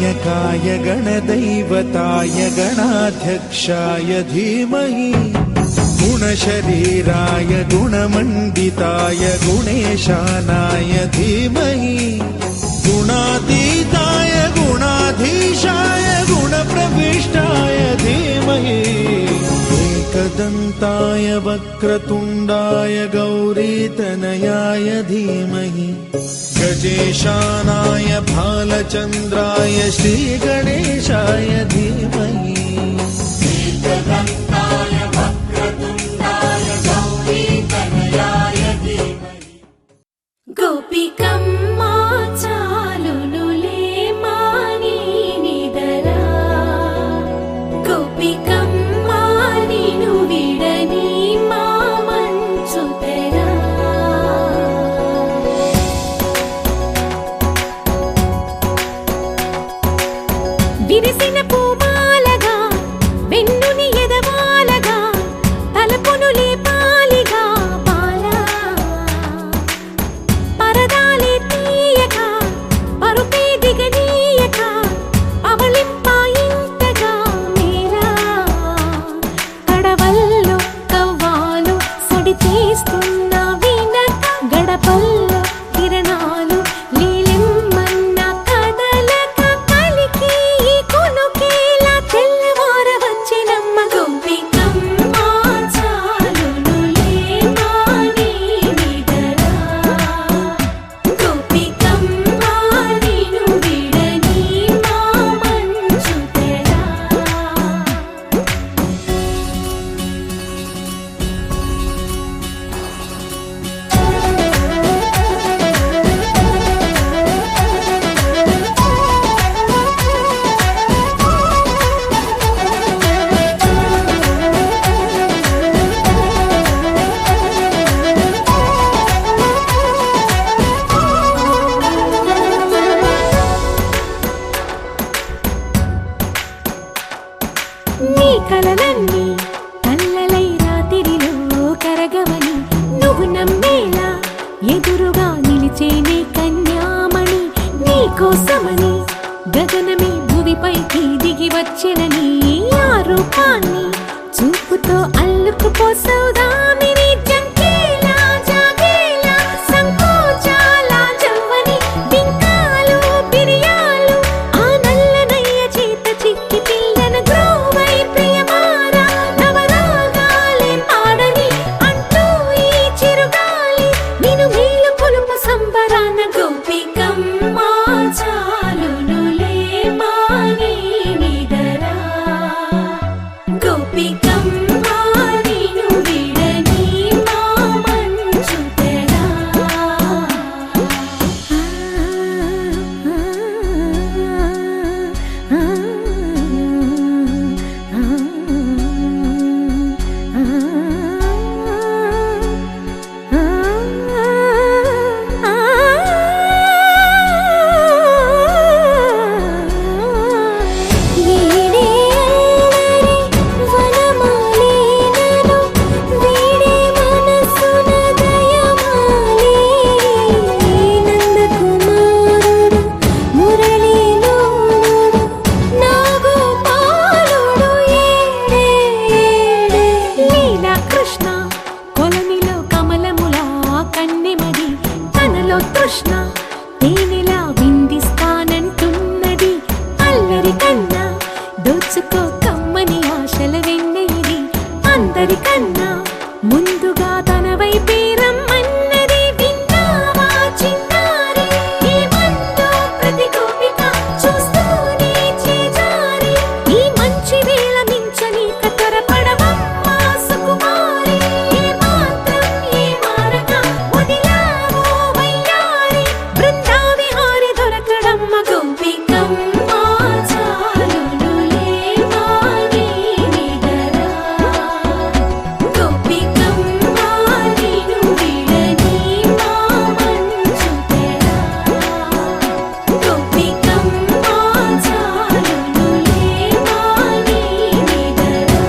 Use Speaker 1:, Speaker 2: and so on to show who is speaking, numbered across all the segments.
Speaker 1: गणनायकाय गणदैवताय गणाध्यक्षाय धीमहि गुणशरीराय गुणमण्डिताय गुणेशानाय धीमहि गुणातीताय गुणाधीशाय गुणप्रविष्टाय धीमहि एकदन्ताय वक्रतुण्डाय गौरीतनयाय धीमहि गजेशानाय भालचन्द्राय श्रीगणेशाय धीमहि
Speaker 2: गोपिकम्मा चालुनुले मानी निदरा गोपिकम्मा निनु विडनी मा मंचुतरा विरिसिन पूमालगा वेन्नुनि एदवालगा तलपुनु लेपालिगा కలలన్నీ కల్లలై రాత్రిలో కరగవని నువ్వు నమ్మేలా ఎదురుగా నిలిచేనే కన్యామణి నీకోసమని గగనమే భూమిపైకి దిగి వచ్చినని ఆ రూపాన్ని చూపుతో అల్లుకుపోసౌదామిని జంకేలా జాగేలా సంకోచాల జవ్వని బింకాలు బిరియాలు ఆ నల్లనయ్య చేత చిక్కి పిల్లన గ్రోవై ప్రియమారా నవరాగాలే పాడని అంటూ ఈ చిరుగాలి నిన్ను మేలు కొలుపు సంబరాన గోపికమ్మ చాలునులే మాని నిదరా గోపికమ్మ కృష్ణ తేనెలా విందిస్తానంటున్నది అల్లరి కన్నా దోచుకో కమ్మని ఆశల వెన్నెయిది అందరికన్నా ముందుగా తన వైపే రమ్మన్నది విన్నావా చిన్నారి ఏమందో ప్రతి గోపిక చూస్తూనే చేజారి ఈ మంచి వేళ మించని కతరపడవమ్మా సుకుమారి ఏ మాత్రం ఏ మారక వదిలావో వయ్యారి బృందావిహారి దొరకడమ్మ గోపికమ్మ చాలునులే మాని నిదరా గోపికమ్మ నిన్ను విడని మా మంచుతెరా గోపికమ్మ చాలునులే మాని నిదరా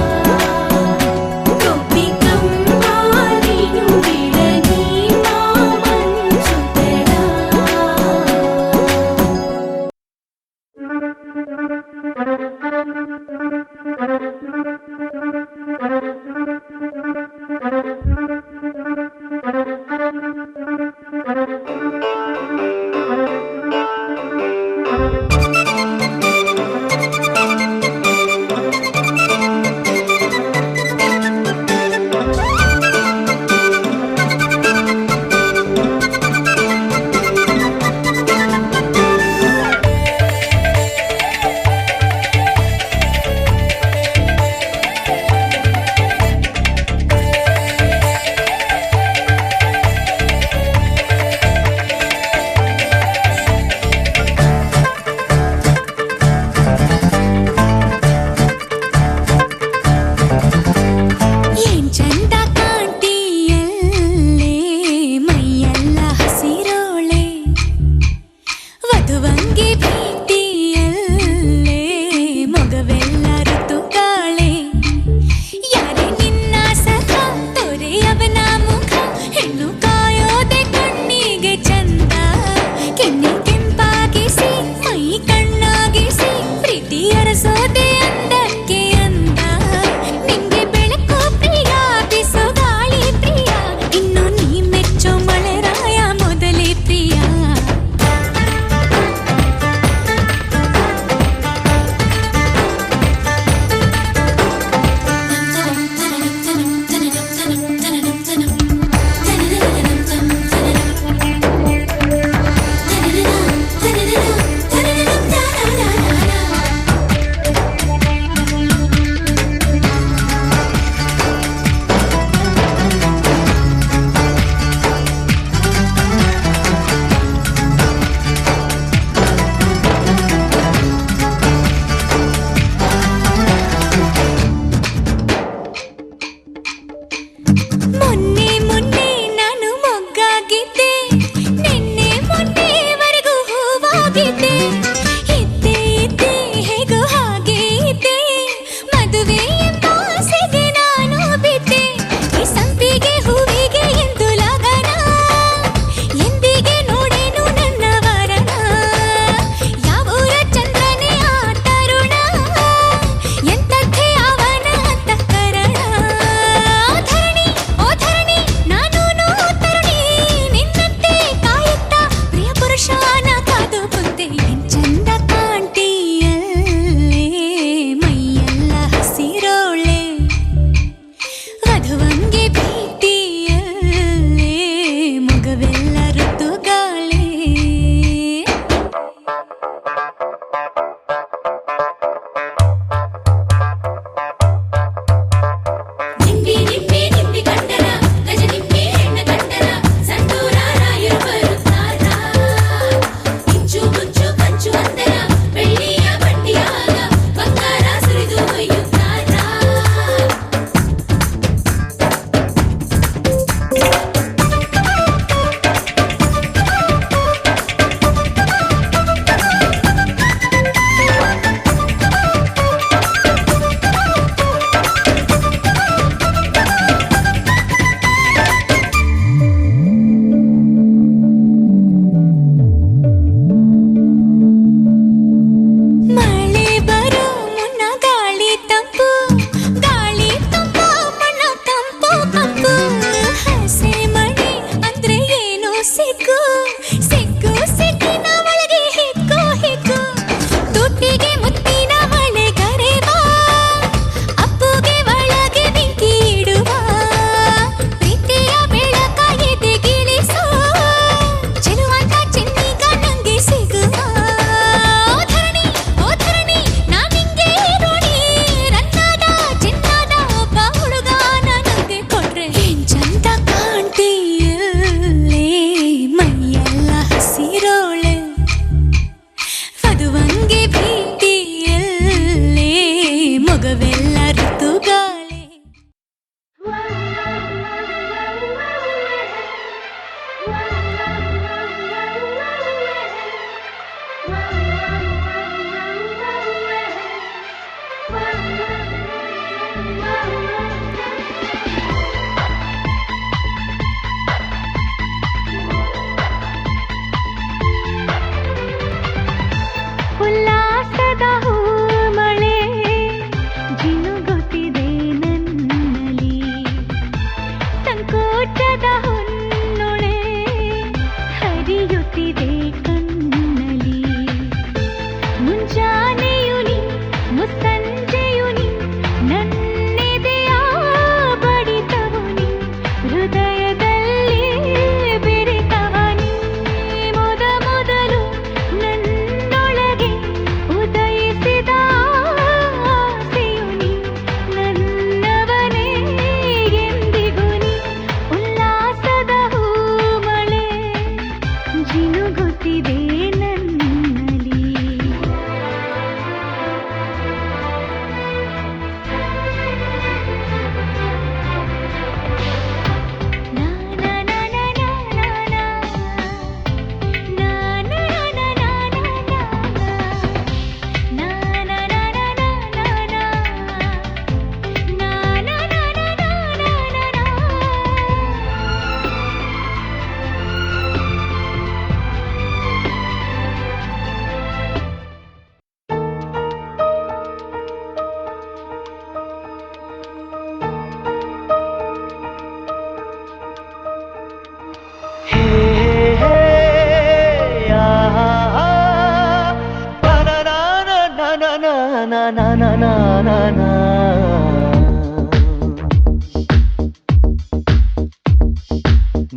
Speaker 3: ನಾ ನಾ ನಾ ನಾ ನಾ.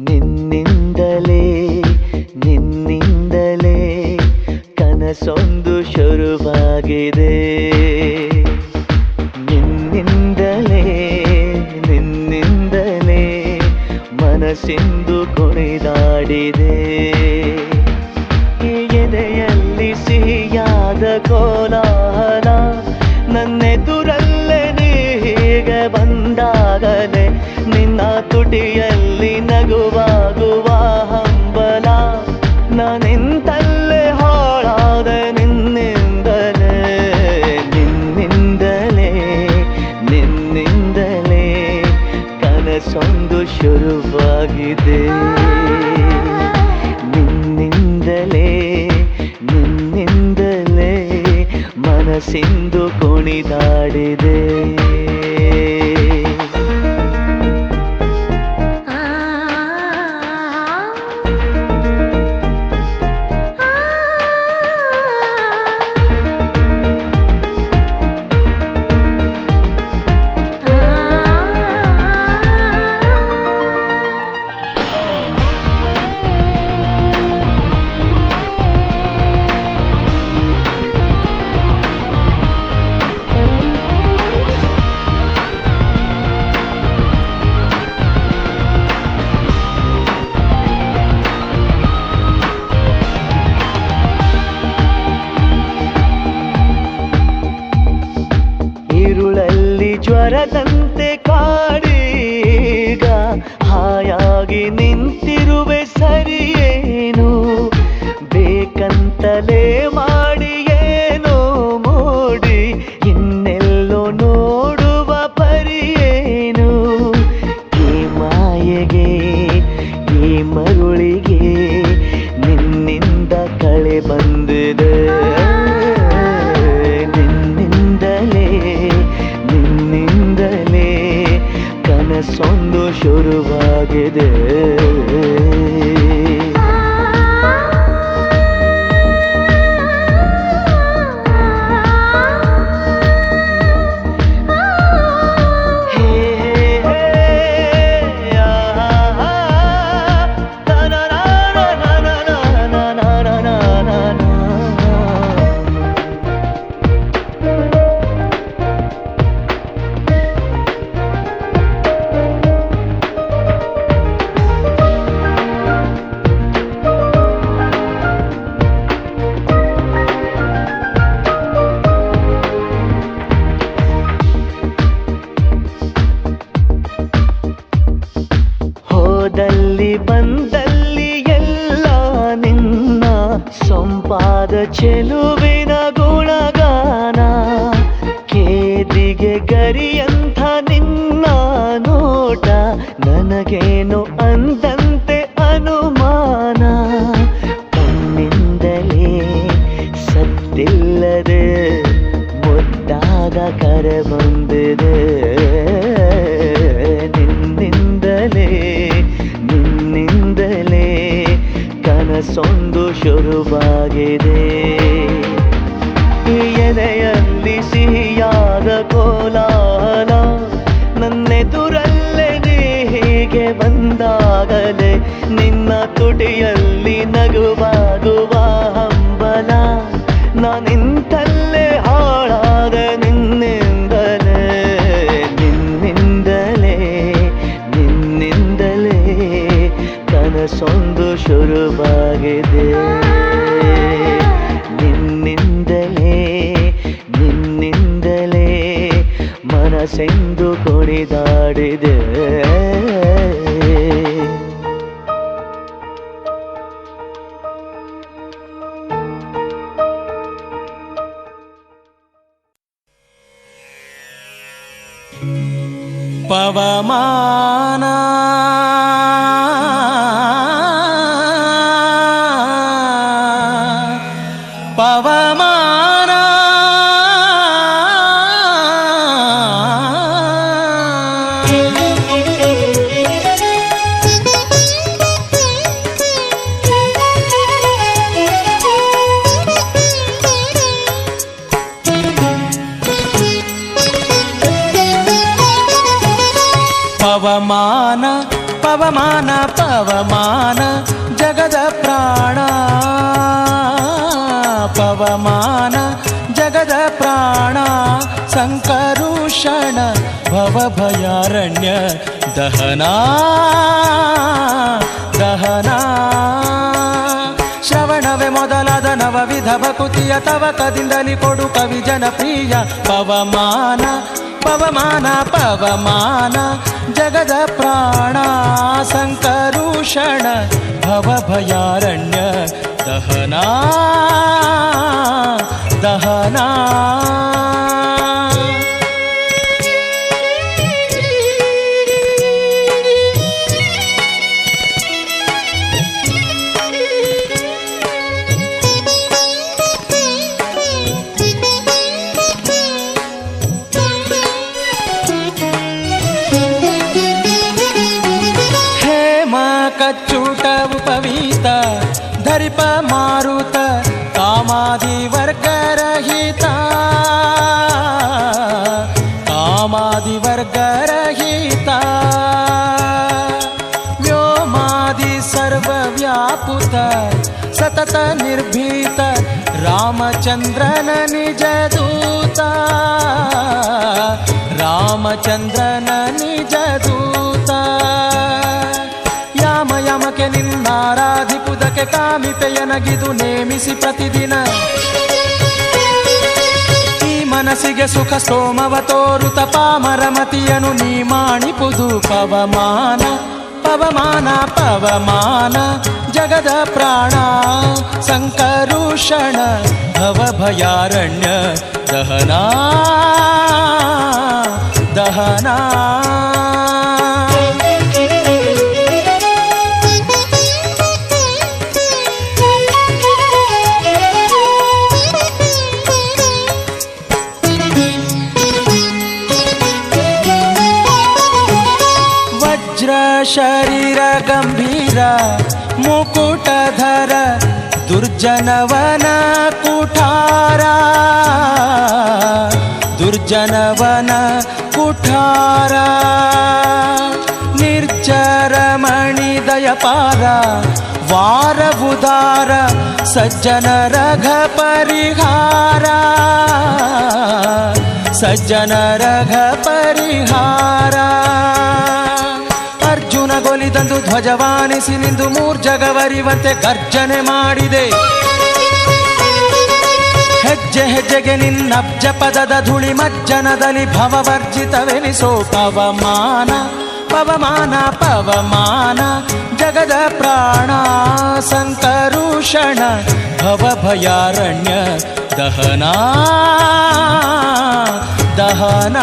Speaker 3: ನಿನ್ನಿಂದಲೇ ನಿನ್ನಿಂದಲೇ ಕನಸೊಂದು ಶುರುವಾಗಿದೆ. ನಿನ್ನಿಂದಲೇ ನಿನ್ನಿಂದಲೇ ಮನಸ್ಸಿಂದು ಕುಣಿದಾಡಿದೆ. ಎದೆಯಲ್ಲಿ ಸಿಹಿಯಾದ ಕೋಲಾಹಲ ನನ್ನೆದುರಲ್ಲೇ ನೀ ಹೀಗೆ ಬಂದಾಗಲೇ ನಿನ್ನ ತುಟಿಯಲ್ಲಿ ನಗುವಾಗುವ ಹಂಬಲ ನಾನಿಂತಲ್ಲೇ ಹಾಳಾದ ನಿನ್ನಿಂದಲೇ ನಿನ್ನಿಂದಲೇ ನಿನ್ನಿಂದಲೇ ಕನಸೊಂದು ಶುರುವಾಗಿದೆ. ನಿನ್ನಿಂದಲೇ ನಿನ್ನಿಂದಲೇ ಮನಸ್ಸಿಂದು ಕುಣಿದಾಡಿದೆ. ഇരുളಲ್ಲಿ ಜ್ವರದಂತೆ ಕಾಡೀಗ ಹಾಯಾಗಿ ನಿಂತಿರುವೆ ಸರಿಯೇನು ಬೇಕಂತಲೇ ಮಾಡಿ ಏನೋ ಮೋಡಿ ಇನ್ನೆಲ್ಲೋ ನೋಡುವ ಪರಿಯೇನು. ಈ ಮಾಯೆಗೆ ಈ ಮರುಳಿಗೆ ನಿನ್ನಿಂದ ಕಳೆ ಬಂದಿದೆ. ನಿನ್ನಿಂದಲೇ ನಿನ್ನಿಂದಲೇ ಕನಸೊಂದು ಶುರುವಾಗಿದೆ. ಹೋದಲ್ಲಿ ಬಂದಲ್ಲಿ ಎಲ್ಲ ನಿನ್ನ ಸೊಂಪಾದ ಚೆಲುವಿನ ಗುಣಗಾನ. ಕೇದಿಗೆ ಗರಿಯಂಥ ನಿನ್ನ ನೋಟ ನನಗೇನು ಅಂದಂತೆ ಅನುಮಾನ. ಕಣ್ಣಿಂದಲೇ ಸತ್ತಿಲ್ಲದೆ ಮುದ್ದಾದ ಕರೆ ಬಂದಿದೆ. ನಿನ್ನಿಂದಲೇ ನಿನ್ನಿಂದಲೇ ಕನಸೊಂದು ಶುರುವಾಗಿದೆ. ಎದೆಯಲ್ಲಿ ಸಿಹಿಯಾದ ಕೋಲಾಹಲ ನನ್ನೆದುರಲ್ಲೇ ನೀ ಹೀಗೆ ಬಂದಾಗಲೇ ನಿನ್ನ ತುಟಿಯಲ್ಲಿ ನಗುವಾಗುವ ಹಂಬಲ ನಾನಿಂತಲ್ಲೇ ಹಾಳಾದ ನಿನ್ನಿಂದಲೇ ನಿನ್ನಿಂದಲೇ ನಿನ್ನಿಂದಲೇ ಕನಸೊಂದು ಶುರುವಾಗಿದೆ. ನಿನ್ನಿಂದಲೇ ನಿನ್ನಿಂದಲೇ ಮನಸ್ಸೆಂದು ಕುಣಿದಾಡಿದೆ.
Speaker 1: ಪವಮಾನ ಪವಮಾನ ಪವಮಾನ ಪವಮಾನ ಪವಮಾನ ಜಗದ ಪ್ರಾಣ ಪವಮಾನ ಜಗದ ಪ್ರಾಣ ಸಂಕರುಷಣ ಭವಭಯಾರಣ್ಯ ದಹನ ದಹನ ಶ್ರವಣವೇ ಮೊದಲಾದ ನವವಿಧ ಭಕುತಿಯ ತವಕದಿಂದಲಿ ಕೊಡು ಕವಿ ಜನಪ್ರಿಯ ಪವಮಾನ ಪವಮಾನ ಪವಮಾನ ಜಗದ ಪ್ರಾಣ ಸಂಕರುಷಣ ಭವಭಯಾರಣ್ಯ ದಹನ ದಹನ ಕಚ್ಚುಟ ಉಪವೀತ ಧರಿಪ ಮಾರುತ ಕಾಮಾದಿ ವರ್ಗರಹಿತ ಕಾಮಾದಿ ವರ್ಗರಹಿತ ವ್ಯೋಮಾದಿ ಸರ್ವವ್ಯಾಪುತ ಸತತ ನಿರ್ಭೀತ ರಾಮಚಂದ್ರನ ನಿಜ ದೂತ ರಾಮಚಂದ್ರನ ನಿಜ ದೂತ ಯಮಕೆ ನಿನ್ನಾರಾಧಿಪುದಕ್ಕೆ ಕಾಮಿಪೆಯನಗಿದು ನೇಮಿಸಿ ಪ್ರತಿದಿನ ಈ ಮನಸ್ಸಿಗೆ ಸುಖ ಸೋಮವ ತೋರುತ ಪಾಮರಮತಿಯನು ನೀ ಮಾಣಿಪುದು ಪವಮಾನ ಪವಮಾನ ಪವಮಾನ ಜಗದ ಪ್ರಾಣ ಸಂಕರುಷಣ ಭವಭಯಾರಣ್ಯ ದಹನ ದಹನ ಶರೀರ ಗಂಭೀರ ಮುಕುಟಧರ ದುರ್ಜನವನ ಕುಠಾರ ದುರ್ಜನವನ ಕುಠಾರ ನಿರ್ಜರ ಮಣಿದಯಪಾರ ವಾರವುದಾರ ಸಜ್ಜನ ರಘ ಪರಿಹಾರ ಸಜ್ಜನ ರಘ ಪರಿಹಾರ ಅರ್ಜುನ ಗೊಲಿದಂದು ಧ್ವಜವಾನಿಸಿ ನಿಂದು ಮೂರ್ಜಗವರಿವಂತೆ ಗರ್ಜನೆ ಮಾಡಿದೆ ಹೆಜ್ಜೆ ಹೆಜ್ಜೆಗೆ ನಿನ್ನಬ್ಜ ಪದದ ಧೂಳಿ ಮಜ್ಜನದಲ್ಲಿ ಭವವರ್ಜಿತವೆನಿಸೋ ಪವಮಾನ ಪವಮಾನ ಪವಮಾನ ಜಗದ ಪ್ರಾಣ ಸಂಕರುಷಣ ಭವಭಯಾರಣ್ಯ ದಹನ ದಹನ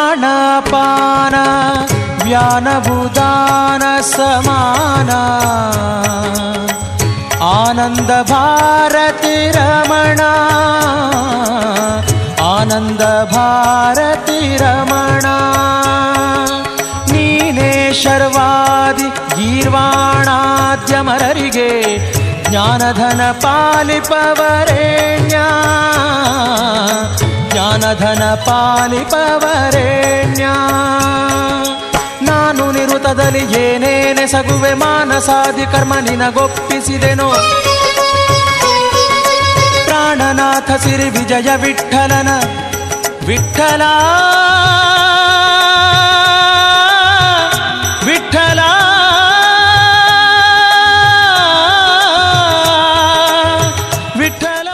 Speaker 1: ಪ್ರಾಣಪಾನ ವ್ಯಾನಭುದಾನ ಸಮಾನ ಆನಂದ ಭಾರತಿ ರಮಣ ಆನಂದ ಭಾರತಿ ರಮಣ ನೀನೇ ಶರ್ವಾದಿ ಗೀರ್ವಾಣಾದ್ಯಮರರಿಗೆ ಜ್ಞಾನಧನ ಪಾಲಿಪವರೇಣ್ಯ ಜ್ಞಾನಧನ ಪಾಲಿಪವರೇಣ್ಯ ನಾನು ನಿರುತದಲ್ಲಿ ಏನೇನೆ ಸಗುವೆ ಮಾನಸಾದಿ ಕರ್ಮ ನಿನಗೊಪ್ಪಿಸಿದೆನೋ ಪ್ರಾಣನಾಥ ಸಿರಿ ವಿಜಯ ವಿಠಲನ ವಿಠಲ ವಿಠಲ ವಿಠಲ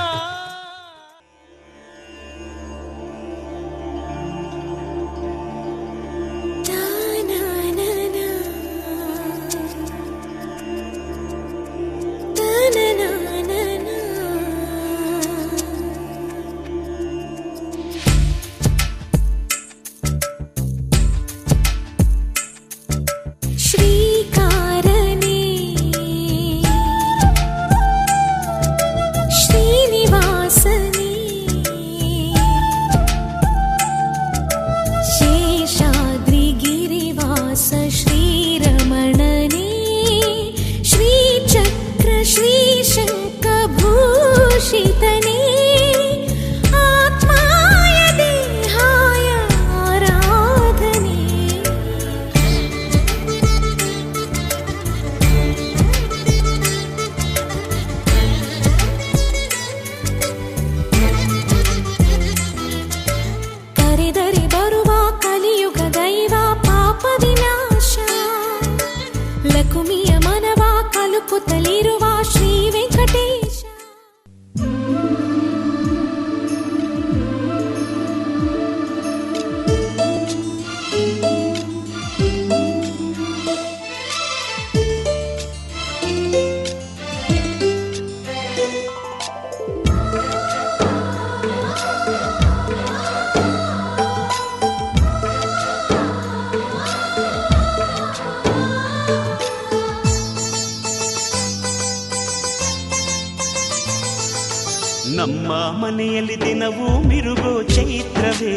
Speaker 4: ನಮ್ಮ ಮನೆಯಲ್ಲಿ ದಿನವೂ ಮಿರುಗೋ ಚೈತ್ರವೇ,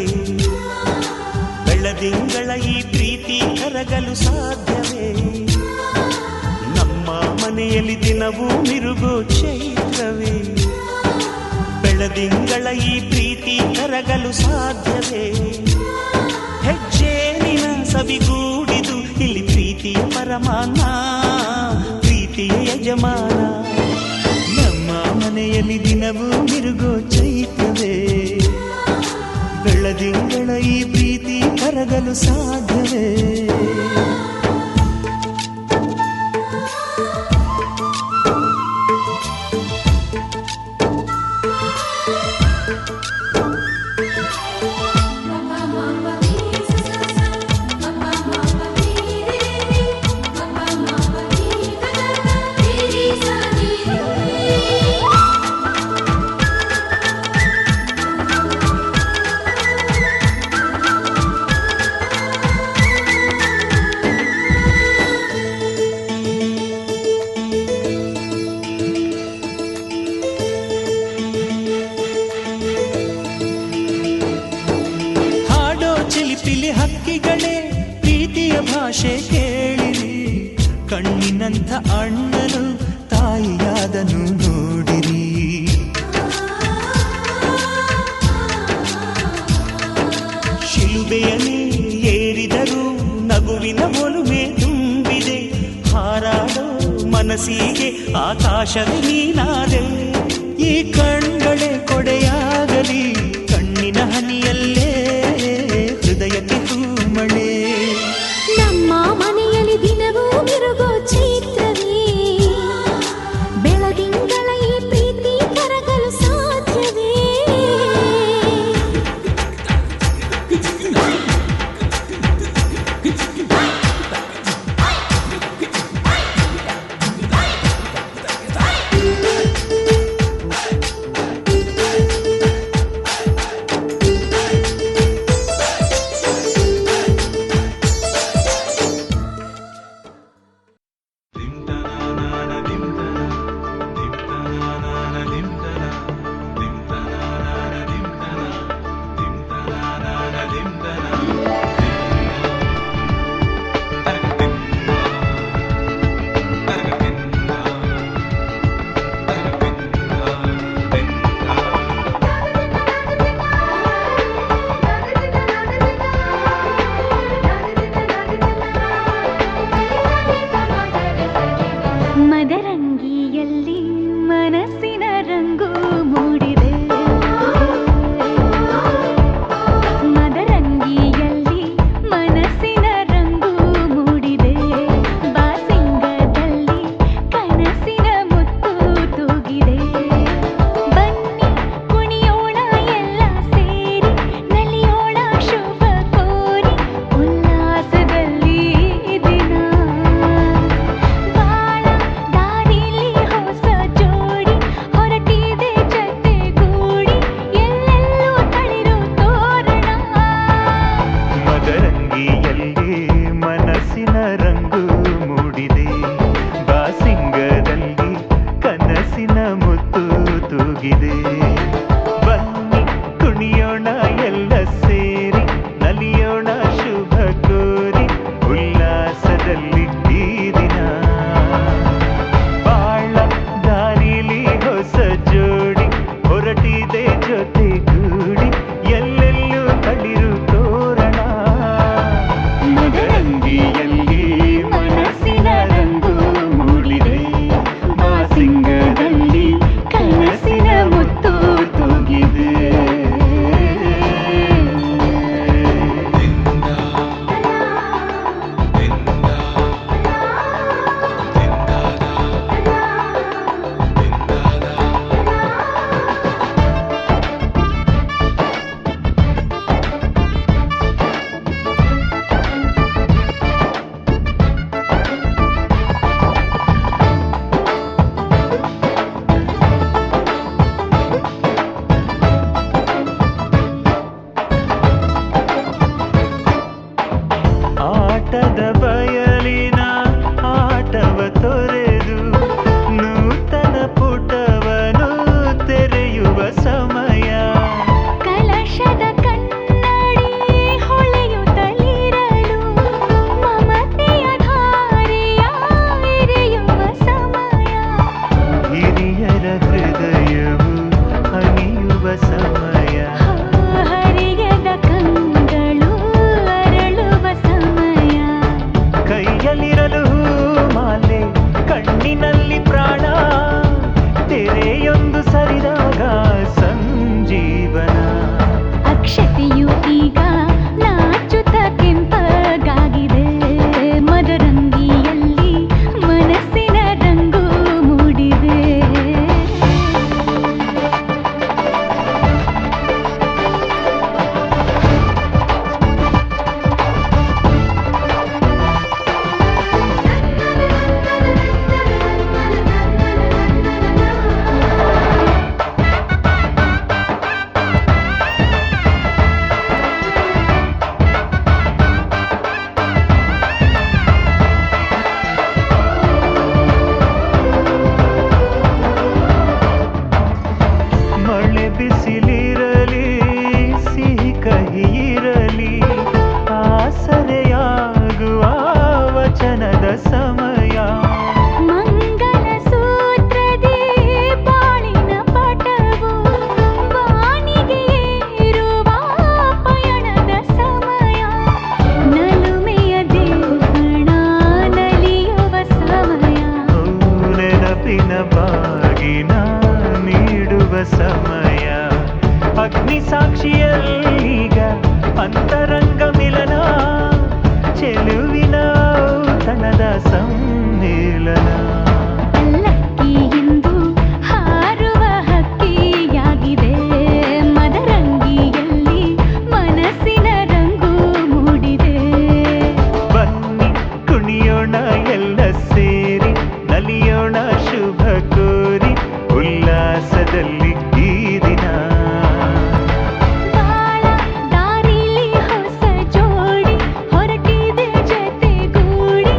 Speaker 4: ಬೆಳದಿಂಗಳ ಈ ಪ್ರೀತಿ ಕರಗಲು ಸಾಧ್ಯವೇ? ನಮ್ಮ ಮನೆಯಲ್ಲಿ ದಿನವೂ ಮಿರುಗೋ ಚೈತ್ರವೇ, ಬೆಳದಿಂಗಳ ಈ ಪ್ರೀತಿ ಕರಗಲು ಸಾಧ್ಯವೇ? ಹೆಜ್ಜೇನಿನ ಸವಿಗೂಡಿದು ಇಲ್ಲಿ ಪ್ರೀತಿಯ ಪರಮಾನ, ಪ್ರೀತಿಯ ಯಜಮಾನ. ನಮ್ಮ ಮನೆಯಲ್ಲಿ ದಿನವೂ ಮಿರುಗೋ ಚೈತ್ರವೇ, ಬೆಳದಿಂಗಳ ಈ ಪ್ರೀತಿ ಕರಗಲು ಸಾಧ್ಯವೇ?
Speaker 1: ಚಿಲಿಪಿಲಿ ಹಕ್ಕಿಗಳೇ ಪ್ರೀತಿಯ ಭಾಷೆ ಕೇಳಿರಿ, ಕಣ್ಣಿನಂಥ ಅಣ್ಣನು ತಾಯಿಯಾದನು ನೋಡಿರಿ. ಶಿಲುಬೆಯನೇ ಏರಿದರೂ ನಗುವಿನ ಒಲುಮೆ ತುಂಬಿದೆ, ಹಾರಾಡೋ ಮನಸ್ಸಿಗೆ ಆಕಾಶವೇ ನೀನಾದೆ. ಈ ಕಣ್ಗಳೇ ಕೊಡೆಯಾಗಲಿ, ಕಣ್ಣಿನ ಹನಿಯಲ್ಲೇ ಹೃದಯಕ್ಕೆ ಹೂಮಳೆ.
Speaker 2: ನಮ್ಮ ಮನೆಯಲ್ಲಿ ದಿನವೂ ಮಿರುಗೋ ಚೈತ್ರವೇ, ಬೆಳದಿಂಗಳ ಈ ಪ್ರೀತಿ ಕರಗಲು ಸಾಧ್ಯವೇ? ಮದರಂಗಿಯಲ್ಲಿ ಮನಸ್ಸಿನ ರಂಗು ಮೂಡಿದೆ, ಮದರಂಗಿಯಲ್ಲಿ ಮನಸ್ಸಿನ ರಂಗು ಮೂಡಿದೆ, ಬಾಸಿಂಗದಲ್ಲಿ ಕನಸಿನ ಮುತ್ತು ತೂಗಿದೆ. ಬನ್ನಿ ಕುಣಿಯೋಣ ಎಲ್ಲ ಸೇರಿ, ನಲಿಯೋಣ ಶುಭ ಕೋರಿ, ಉಲ್ಲಾಸದಲ್ಲಿ ದಿನ ಬಾಳ ದಾರಿಲಿ ಹೊಸ ಜೋಡಿ ಹೊರಟಿದೆ ಜೊತೆಗೂಡಿ, ಎಲ್ಲೆಲ್ಲೂ ತಳಿರು ತೋರಣ.
Speaker 3: ಮದರಂಗಿಯಲ್ಲಿ ಮನಸ್ಸಿನ ರಂಗು ಮೂಡಿದೆ, ಬಾಸಿಂಗದಲ್ಲಿ ಕನಸಿನ ಮುತ್ತು ತೂಗಿದೆ. ಬನ್ನಿ ಕುಣಿಯೋಣ ಎಲ್ಲ ಸೇರಿ, ನಲಿಯೋಣ ಶುಭ ಕೋರಿ, ಉಲ್ಲಾಸದಲ್ಲಿ ಈ ದಿನ ಬಾಳ ದಾರಿಲಿ ಹೊಸ ಜೋಡಿ ಹೊರಟಿದೆ ಜೊತೆಗೂಡಿ, ಎಲ್ಲೆಲ್ಲೂ ತಳಿರು ತೋರಣ. ಮದರಂಗಿಯಲ್ಲಿ ಮನಸ್ಸಿನ ರಂಗು ಮೂಡಿದೆ, ಬಾಸಿಂಗದಲ್ಲಿ ಕನಸಿನ ಮುತ್ತು ಬಿಸಿಲಿರಲಿ ಸಿಹಿ ಕಹಿ ಇರಲಿ ಆಸರೆಯಾಗುವ ವಚನದ ಸಮಯ
Speaker 2: ಮಂಗಲ ಸೂತ್ರದಿ ಬಾಳಿನ ಪಟವು ಬಾನಿಗೆ ಏರುವ ಪಯಣದ ಸಮಯ ನಲುಮೆಯ ದೇವಣ ನಲಿಯುವ ಸಮಯ
Speaker 3: ನೆನಪಿನ ಬಾಗಿನ ನೀಡುವ ಸಮಯ ಅಗ್ನಿ ಸಾಕ್ಷಿಯಲ್ಲೀಗ ಅಂತರಂಗ ಮಿಲನ ಚೆಲುವಿನ ಔತಣದ ಸಮ್ಮಿಲನ
Speaker 2: ಪಲ್ಲಕ್ಕಿ ಎಂದು ಹಾರುವ ಹಕ್ಕಿಯಾಗಿದೆ ಮದರಂಗಿಯಲ್ಲಿ ಮನಸ್ಸಿನ ರಂಗು ಮೂಡಿದೆ
Speaker 3: ಬನ್ನಿ ಕುಣಿಯೋಣ ಎಲ್ಲ ಸೇರಿ ನಲಿಯೋಣ ಶುಭ ಕೋರಿ ಉಲ್ಲಾಸದಲ್ಲಿ ಈ ದಿನ
Speaker 2: ಬಾಳ ದಾರಿಲಿ ಹೊಸ ಜೋಡಿ ಹೊರಟಿದೆ ಜೊತೆಗೂಡಿ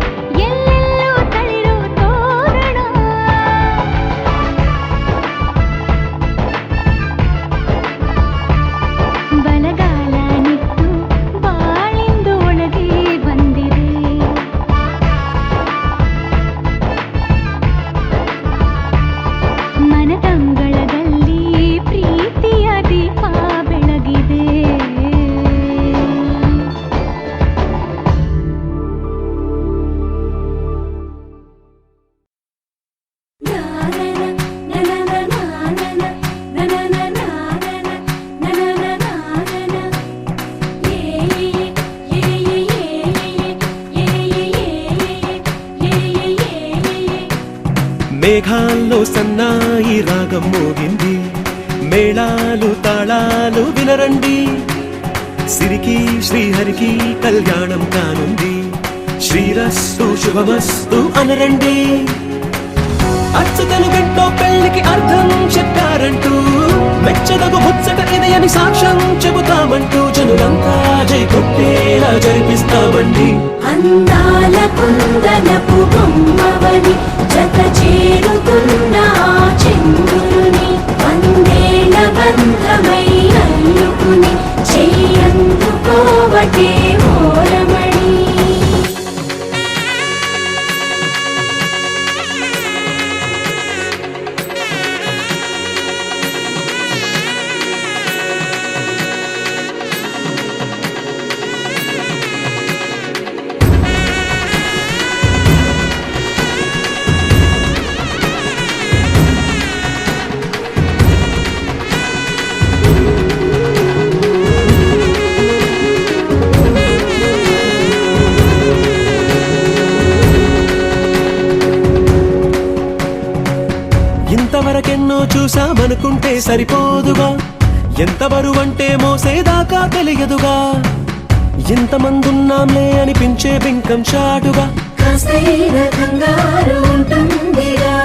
Speaker 2: ಎಲ್ಲೆಲ್ಲೂ ತಳಿರು ತೋರಣ ಬಲಗಾಲ ನಿಟ್ಟು ಬಾಳಿಂದು ಒಳಗೆ ಬಂದಿದೆ ಮನದಂಗಳದಲ್ಲಿ ಪ್ರೀತಿಯ ದೀಪ ಬೆಳಗಿದೆ
Speaker 4: మేఘాల్లో సన్నాయి రాగం మోగింది మేళాలు తాళాలు వినరండి సిరికి శ్రీహరికి కళ్యాణం కానుంది శ్రీరస్తు శుభమస్తు అనరండి అచ్చతలు గంటో పెళ్లికి అర్థం చెప్పారంటూ మెచ్చదగు ముచ్చట ఇది అని సాక్ష్యం చెబుతామంటూ జనులంతా జై కొట్టేలా జరిపిస్తామండి
Speaker 2: అందాల కుందనపు బొమ్మవని జత చేరుతున్న ఆ చంద్రుని వందేళ్ల బంధమై అల్లుకుని చెయ్యందుకోవటే ఓరమణి
Speaker 4: ఇంతవరకెన్నో చూసామనుకుంటే సరిపోదుగా ఎంత బరువంటే మోసేదాకా తెలియదుగా ఇంతమందున్నాంలే అనిపించే బింకం చాటుగా
Speaker 2: కాస్తైన కంగారు ఉంటుందిరా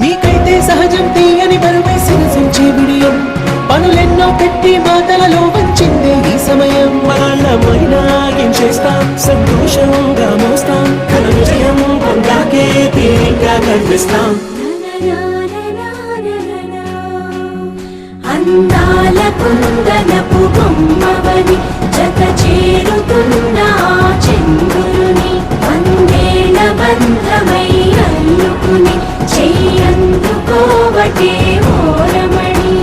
Speaker 4: మీకైతే సహజం తీయని బరువై సిరసించే విడియం పనులెన్నో పెట్టి మాటలలో వంచిందే ఈ సమయం వాళ్ళమైనా ఏం చేస్తాం సంతోషంగా మోస్తాం ఘన విజయం పొందాకే తీరిగ్గా కనిపిస్తాం
Speaker 2: అందాల కుందనపు బొమ్మవని జత చేరుతున్న ఆ చంద్రుని వందేళ్ల బంధమై అల్లుకుని చెయ్యందుకోవటే ఓరమణి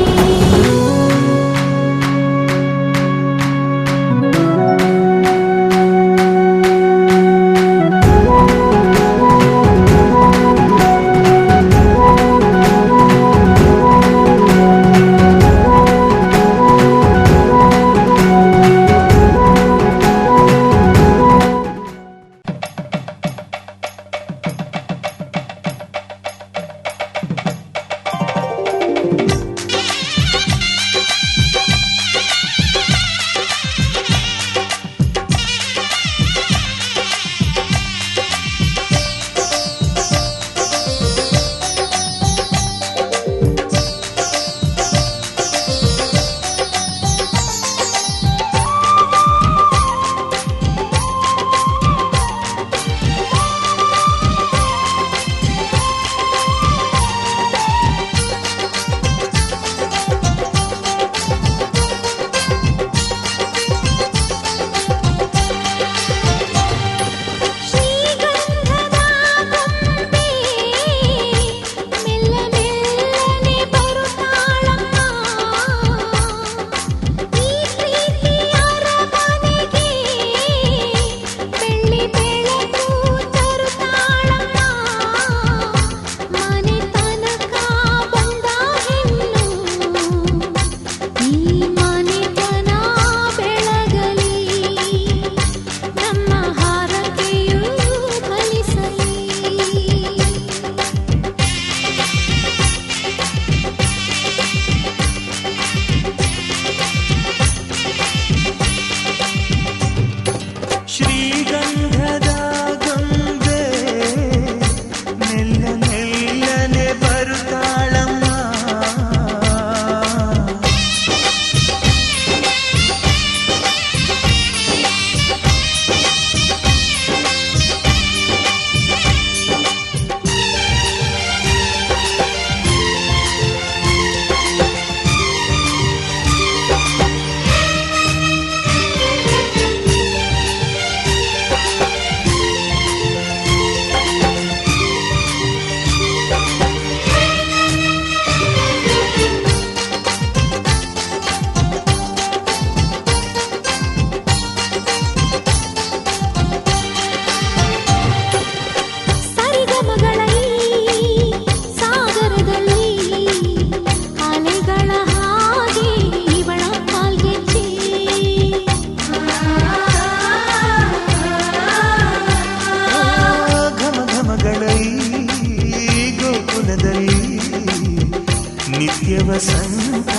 Speaker 1: ವಸಂತ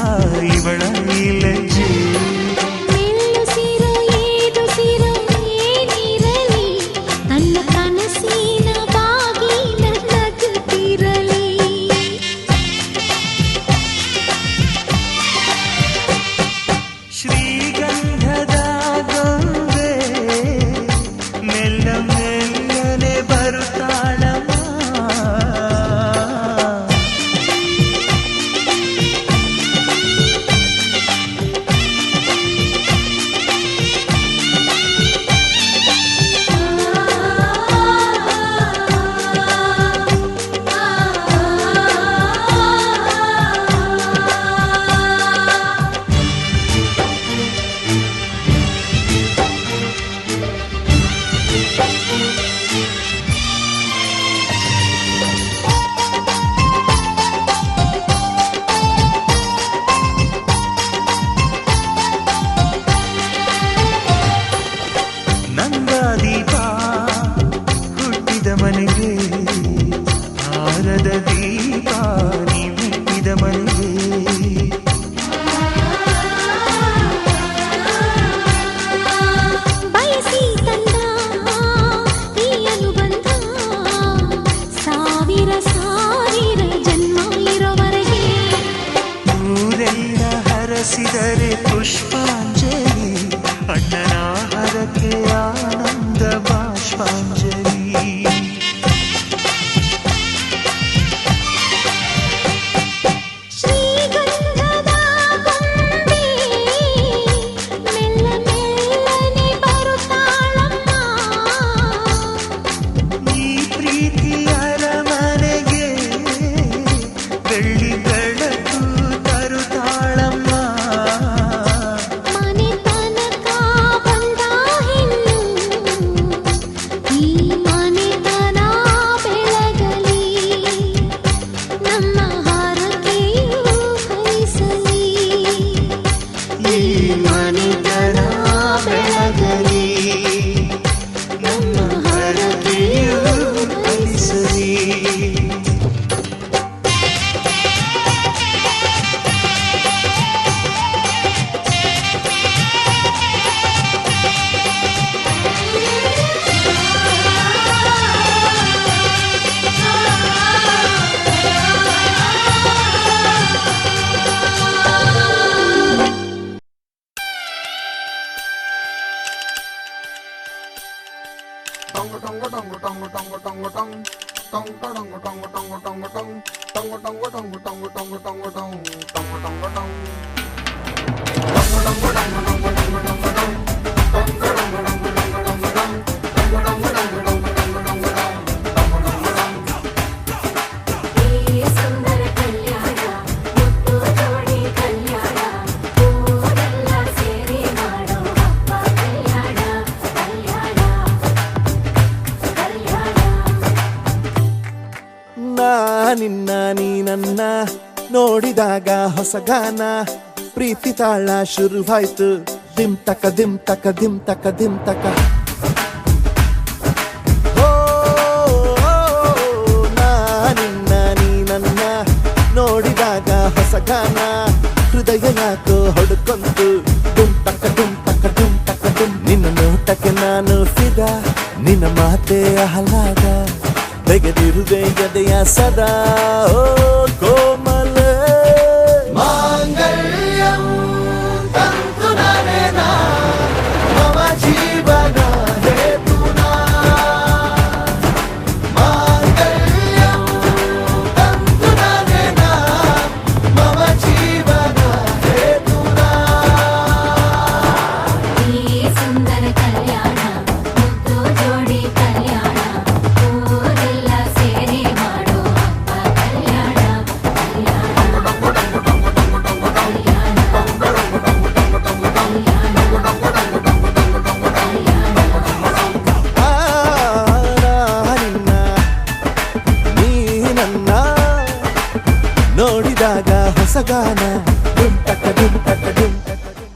Speaker 1: ಇವಳ ಲಜ್ಜೆ
Speaker 2: ಮೆಲ್ಲುಸಿರ ಏದುಸಿರ ಏನಿರಲಿ ನನ್ನ ಕನಸಿನ ಬಾಗಿಲ ನಗುತ್ತಿರಲಿ
Speaker 1: ಶ್ರೀಗಂಧದ ಗೊಂಬೆ ಮೆಲ್ಲ ಮೆಲ್ಲನೆ ಬರುತ್ತಾಳಮ್ಮ ನಂದಾದೀಪ ಹುಟ್ಟಿದ ಮನೆಗೆ ಹಾರದ ದೀಪ ನೀ ಮುಟ್ಟಿದ ಮನೆಗೆ
Speaker 2: ಬಯಸಿ ತಂದ ಈ ಅನುಬಂಧ ಸಾವಿರ ಸಾವಿರ ಜನ್ಮ ಇರೋವರೆಗೆ
Speaker 1: ಊರೆಲ್ಲ ಹರಸಿದರೆ ಪುಷ್ಪಾಂಜಲಿ ಅಣ್ಣನ ಹರಕೆ ಆನಂದ ಬಾಷ್ಪಾಂಜಲಿ
Speaker 2: ಶ್ರೀಗಂಧದ ಗೊಂಬೆ ಮೆಲ್ಲ ಮೆಲ್ಲನೆ ಬರುತ್ತಾಳಮ್ಮ
Speaker 1: ಈ ಪ್ರೀತಿ ಅರಮನೆಗೆ ಬೆಳ್ಳಿ ಬೆಳಕು ತರುತ್ತಾಳಮ್ಮ
Speaker 2: ಮನೆ ತನಕ ಬಂದ ಹೆಣ್ಣು ಈ ಮನೆತನ ಬೆಳಗಲಿ ನಮ್ಮ ಹಾರಕೆಯು ಹರಿಸಲಿ
Speaker 1: ಈ ಮನೆತನ ಬೆಳಗಲಿ ನಮ್ಮ ಹರಕೆಯು ಹರಿಸಲಿ
Speaker 2: ಸುಂದರ ಕಲ್ಯಾಣ ಮುತ್ತು ಜೋಡಿ ಕಲ್ಯಾಣ ಊರೆಲ್ಲ ಸೇರಿ ಮಾಡೋ ಹಬ್ಬ ಕಲ್ಯಾಣ ಕಲ್ಯಾಣ ಕಲ್ಯಾಣ
Speaker 5: ನಿನ್ನ ನೀ ನನ್ನ ನೋಡಿದಾಗ ಹೊಸಗಾನ ಪ್ರೀತಿ ತಾಳ ಶುರುವಾಯ್ತು ದಿಮ್ ತಕ ದಿಮ್ ತಕ ದಿಮ್ ತಕ ದಿಮ್ ತಕ ಓ, ನಿನ್ನ ನೀ ನನ್ನ ನೋಡಿದಾಗ ಹೊಸಗಾನ ಹೃದಯ ಯಾಕೋ ಹೊಡ್ಕೊಂತು ದುಮ್ ತಕ ದುಮ್ ತಕ ದುಮ್ ತಕ ದುಮ್ ನಿನ್ನ ನೋಟಕ್ಕೆ ನಾನು ಫಿದ ನಿನ್ನ ಮಾತೆ ಆಹ್ಲಾದ ತೆಗೆದಿರುವೆ ಎದೆಯ ಸದಾ ಓ ಕೋಮಲ ಮಾಂಗಲ್ಯಂ ತಂತು ನಾನೇನಾ ಮಮ ಜೀವನ ಹೇತುನಾ ಮಾಂಗಲ್ಯಂ ತಂತು ನಾನೇನಾ ಮಮ ಜೀವನ ಹೇತುನಾ
Speaker 2: ಈ ಸುಂದರ ಕಲ್ಯಾಣ ಮುತ್ತು ಜೋಡಿ ಕಲ್ಯಾಣ ಊರೆಲ್ಲ ಸೇರಿ ಮಾಡೋ ಹಬ್ಬ ಕಲ್ಯಾಣ
Speaker 5: ನಿನ್ನ ನೀ ನನ್ನ ನೋಡಿದಾಗ ಹೊಸಗಾನ ಡುಮ್ ಟಕ ಡುಮ್ ಟಕ ಡುಮ್ ಟಕ ಡುಮ್.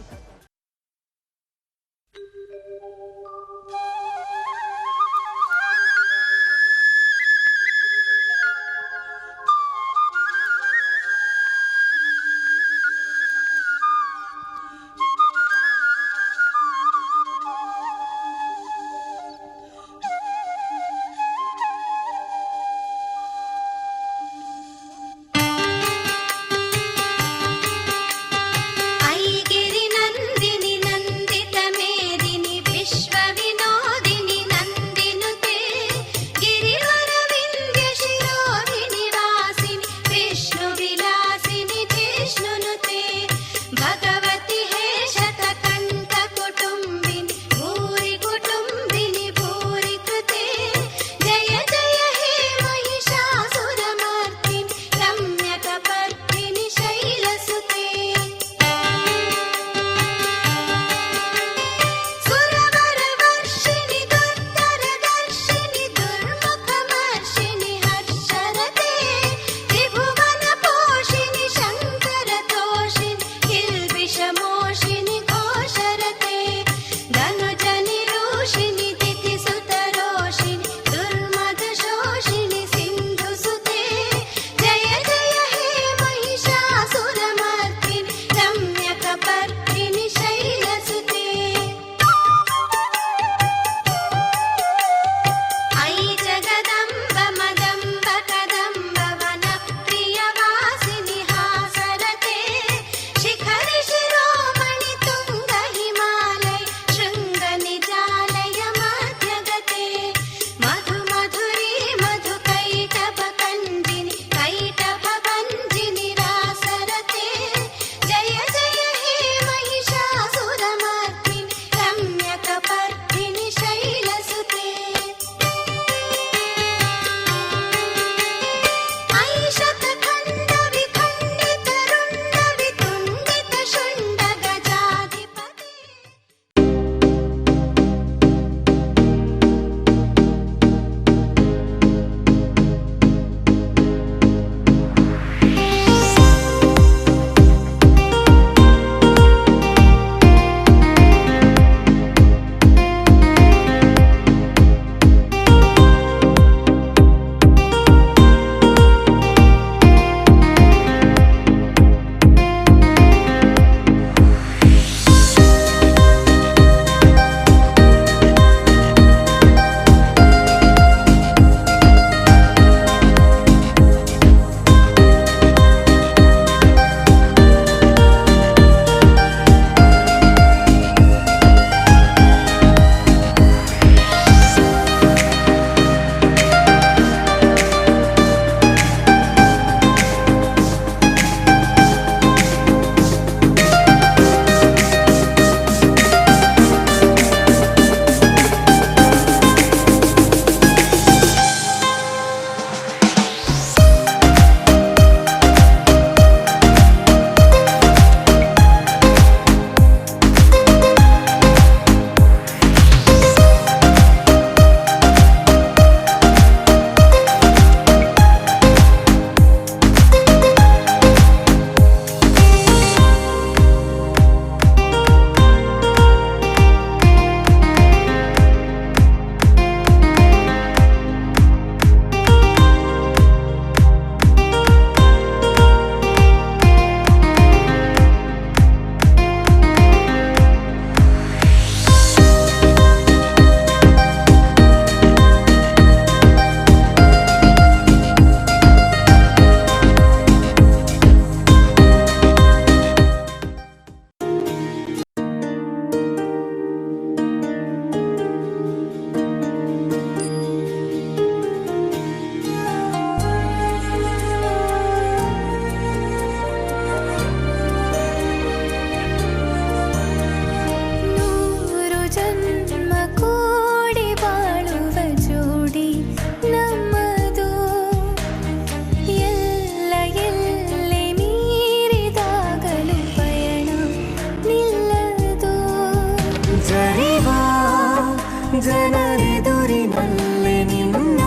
Speaker 1: ಜನರೆದುರಿನಲ್ಲಿ ನಿನ್ನ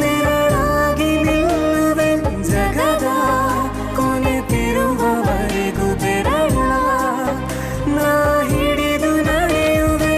Speaker 1: ನೆರಳಾಗಿ ನಿಲ್ಲುವೆ ಜಗದ ಕೊನೆತಿರುವವರೆಗೂ ಬೆರಳ ನಾ ಹಿಡಿದು ನಡೆಯುವೆ.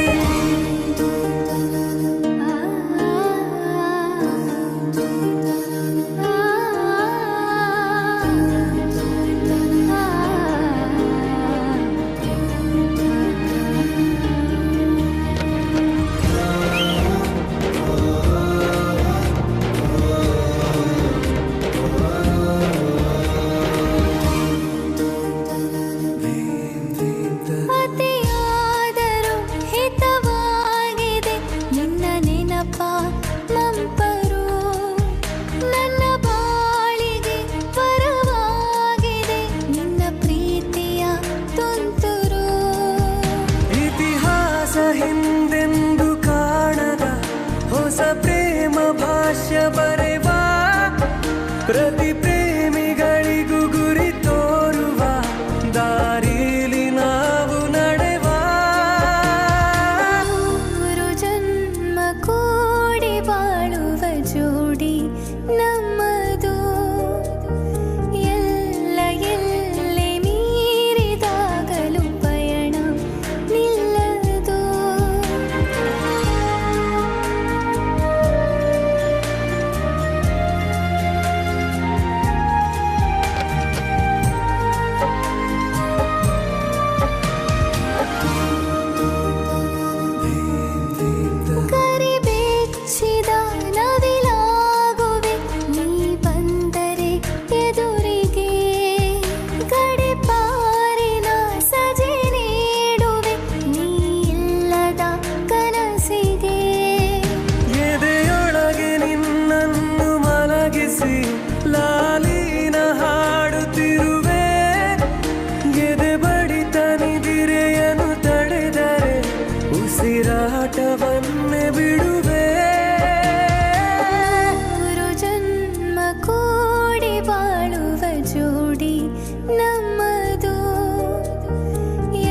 Speaker 2: ಅತಿಯಾದರೂ ಹಿತವಾಗಿದೆ ನಿನ್ನ ನೆನಪ ಮಂಪರು ನನ್ನ ಬಾಳಿಗೆ ಪರವಾಗಿದೆ ನಿನ್ನ ಪ್ರೀತಿಯ ತುಂತುರು.
Speaker 1: ಇತಿಹಾಸ ಹಿಂದೆಂದು ಕಾಣದ ಹೊಸ ಪ್ರೇಮ ಭಾಷ್ಯ ಬರೆವಾ ಪ್ರತಿ ಪ್ರೇಮಿಗಳಿಗೂ ಗುರಿ ತೋರುವ ದಾರಿಲಿ ನಾವು ನಡೆವಾ.
Speaker 2: ಮೂರು ಜನ್ಮ ಕೂಡಿ ಬಾಳುವ ಜೋಡಿ ನಮ್ಮದು ಎಲ್ಲ ಎಲ್ಲೆ ಮೀರಿದಾಗಲೂ ಪಯಣ ನಿಲ್ಲದು. ಕರಿಬೆಚ್ಚಿದ ನವಿಲಾಗುವೆ ನೀ ಬಂದರೆ ಎದುರಿಗೆ ಗಡಿಪಾರಿನ ಸಜೆ ನೀಡುವೆ ನೀ ಇಲ್ಲದ ಕನಸಿಗೆ.
Speaker 1: ಎದೆಯೊಳಗೆ ನಿನ್ನನ್ನು ಮಲಗಿಸಿ ಲಾಲಿನ ಹಾಡುತ್ತಿರುವೆ. ಎದೆ ಬಡಿತ ನಿದಿರೆಯನ್ನು ತಡೆದರೆ ಉಸಿರಾಟವನ್ನೇ ಬಿಡುವೆ.
Speaker 2: ಮೂರು ಜನ್ಮ ಕೂಡಿ ಬಾಳುವ ಜೋಡಿ ನಮ್ಮದು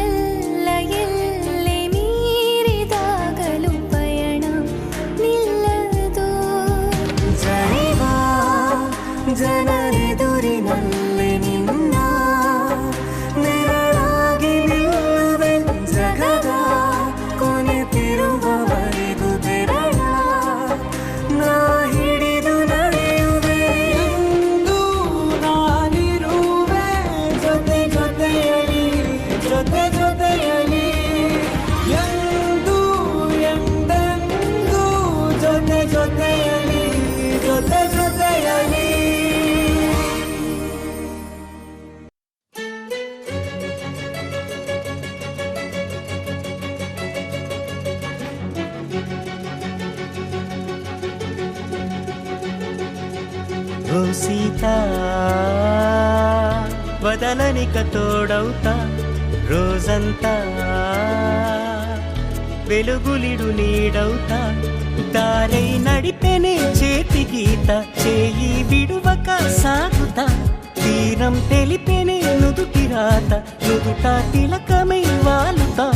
Speaker 2: ಎಲ್ಲ ಎಲ್ಲೆ ಮೀರಿದಾಗಲೂ ಪಯಣ ನಿಲ್ಲದು.
Speaker 1: ಜೈವಾ ಜನರೆದುರಿನಲ್ಲಿ ನಿನ್ನ ನೆರಳಾಗಿ ನಿಲ್ಲುವೆ ಜಗದ ಕೊನೆತಿರುವವರೆಗೂ ಬೆರಳ ನಾ ಹಿಡಿದು ನಡೆಯುವೆ. ಎಂದು ನಾನಿರುವೆ ಜೊತೆ ಜೊತೆಯಲಿ ಜೊತೆ ಜೊತೆಯಲಿ ಎಂದು ಎಂದೆಂದು ಜೊತೆ ಜೊತೆಯಲಿ ಜೊತೆ ಜೊತೆಯಲಿ.
Speaker 3: ఓ సీతా వదలనిక తోడవుతా రోజంతా వెలుగులిడు నీడవుతా దారై నడిపెనే చేతి గీత చేయి విడువక సాగుతా తీరం తెలిపెనే నుదుటి రాత నుదుట తిలకమై వాలుతా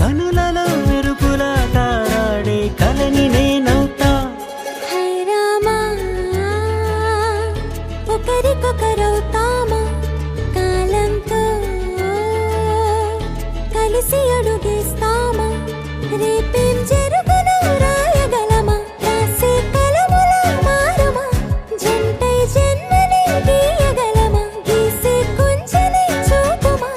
Speaker 3: కనులలో మెరుగులాటాడే కలని నేనవుతా.
Speaker 2: హై రామా ఒకరికొకరవుతామా కాలంతో కలిసి అడుగేస్తామా రేపేం జరుగునో రాయగలమా రాసే కలముల మారమా జంటై జన్మని గీయగలమా గీసే కుంచెని చూపుమా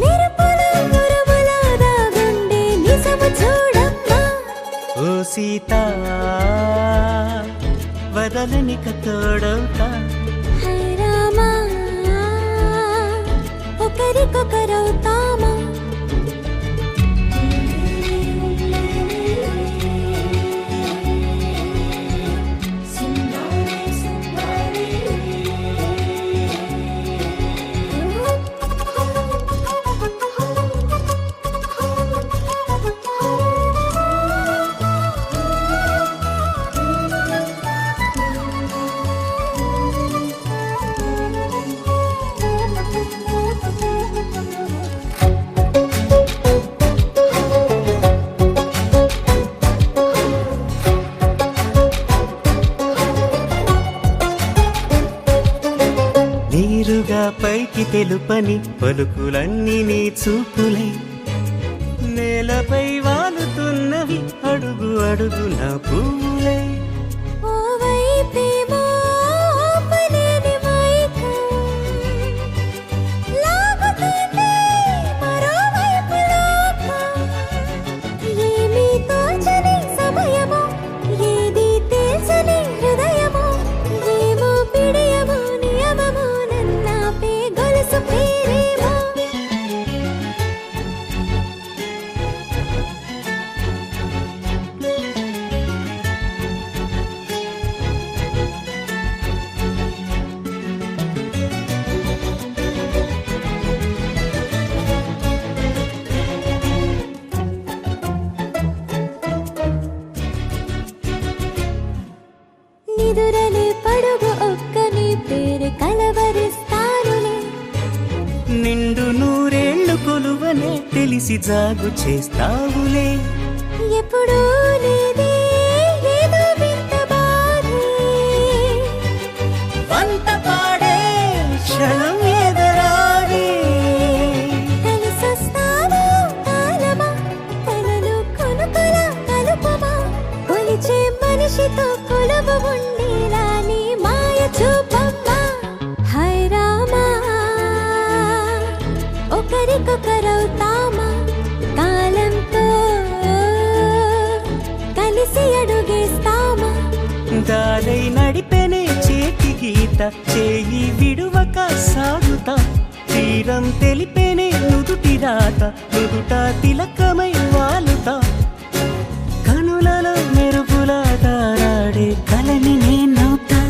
Speaker 2: మెరుపుల మురముల దాగుండే నిజము చూడమ్మా.
Speaker 3: ఓ సీ పైగా పైకి తెలుపని పలుకులన్నీ నీ చూపులై నేలపై వాలుతున్నవి అడుగు అడుగు నా పువ్వులై
Speaker 2: ఓవైపేమో ఆపలేని మైకం లాగుతుంది మరోవైపు లోకం ఏమీ తోచని సమయమో ఏది తెలుసని హృదయమో ఏమో పిడియమో నియమమో నన్నాపే గొలుసు పేరేమో నిదురలే పడుగు ఒక్కని పేరు కలవరిస్తానులే
Speaker 3: నిండు నూరేళ్లు కొలువనే తెలిసి జాగు చేస్తావులే
Speaker 2: ఎప్పుడూ లేదే ఏదో వింత బాధే
Speaker 3: వంత పాడే క్షణం ఎదరాడే
Speaker 2: కలిసొస్తావా కాలమా కలలు కొనుకల కలుపమా కొలిచే మనిషితో కొలువు ఉండేలా నీ మాయ చూపమ్మా హై రామా ఒకరికొకరవుతామా కాలంతో కలిసి అడుగేస్తామా
Speaker 3: దారై నడిపెనే చేతి గీత చేయి విడువక సాగుతా తీరం తెలిపెనే నుదుటి రాత నుదుట తిలకమై వాలుతా కనులలో మెరుపులా తారాడే కలని నేనవుతా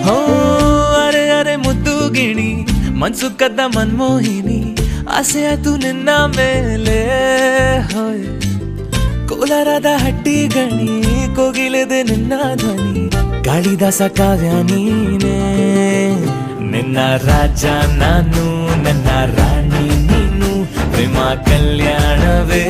Speaker 1: ಹೋ ಅರೆ ಅರೆ ಮುದ್ದು ಗಿಣಿ ಮನ್ಸು ಕದ್ದ ಮನ್ಮೋಹಿನಿ ಆಸೆ ಆಯ್ತು ನಿನ್ನ ಮೇಲೆ ಹೋಯ್ ಕೋಲಾರದ ಹಟ್ಟಿ ಗಣಿ ಕೋಗಿಲೆದೆ ನಿನ್ನ ಧ್ವನಿ ಗಾಳಿದಾಸ ಕಾವ್ಯ ನೀನೇ ನಿನ್ನ ರಾಜ ನಾನು ನನ್ನ ರಾಣಿ ನೀನು ಪ್ರೇಮ ಕಲ್ಯಾಣವೇ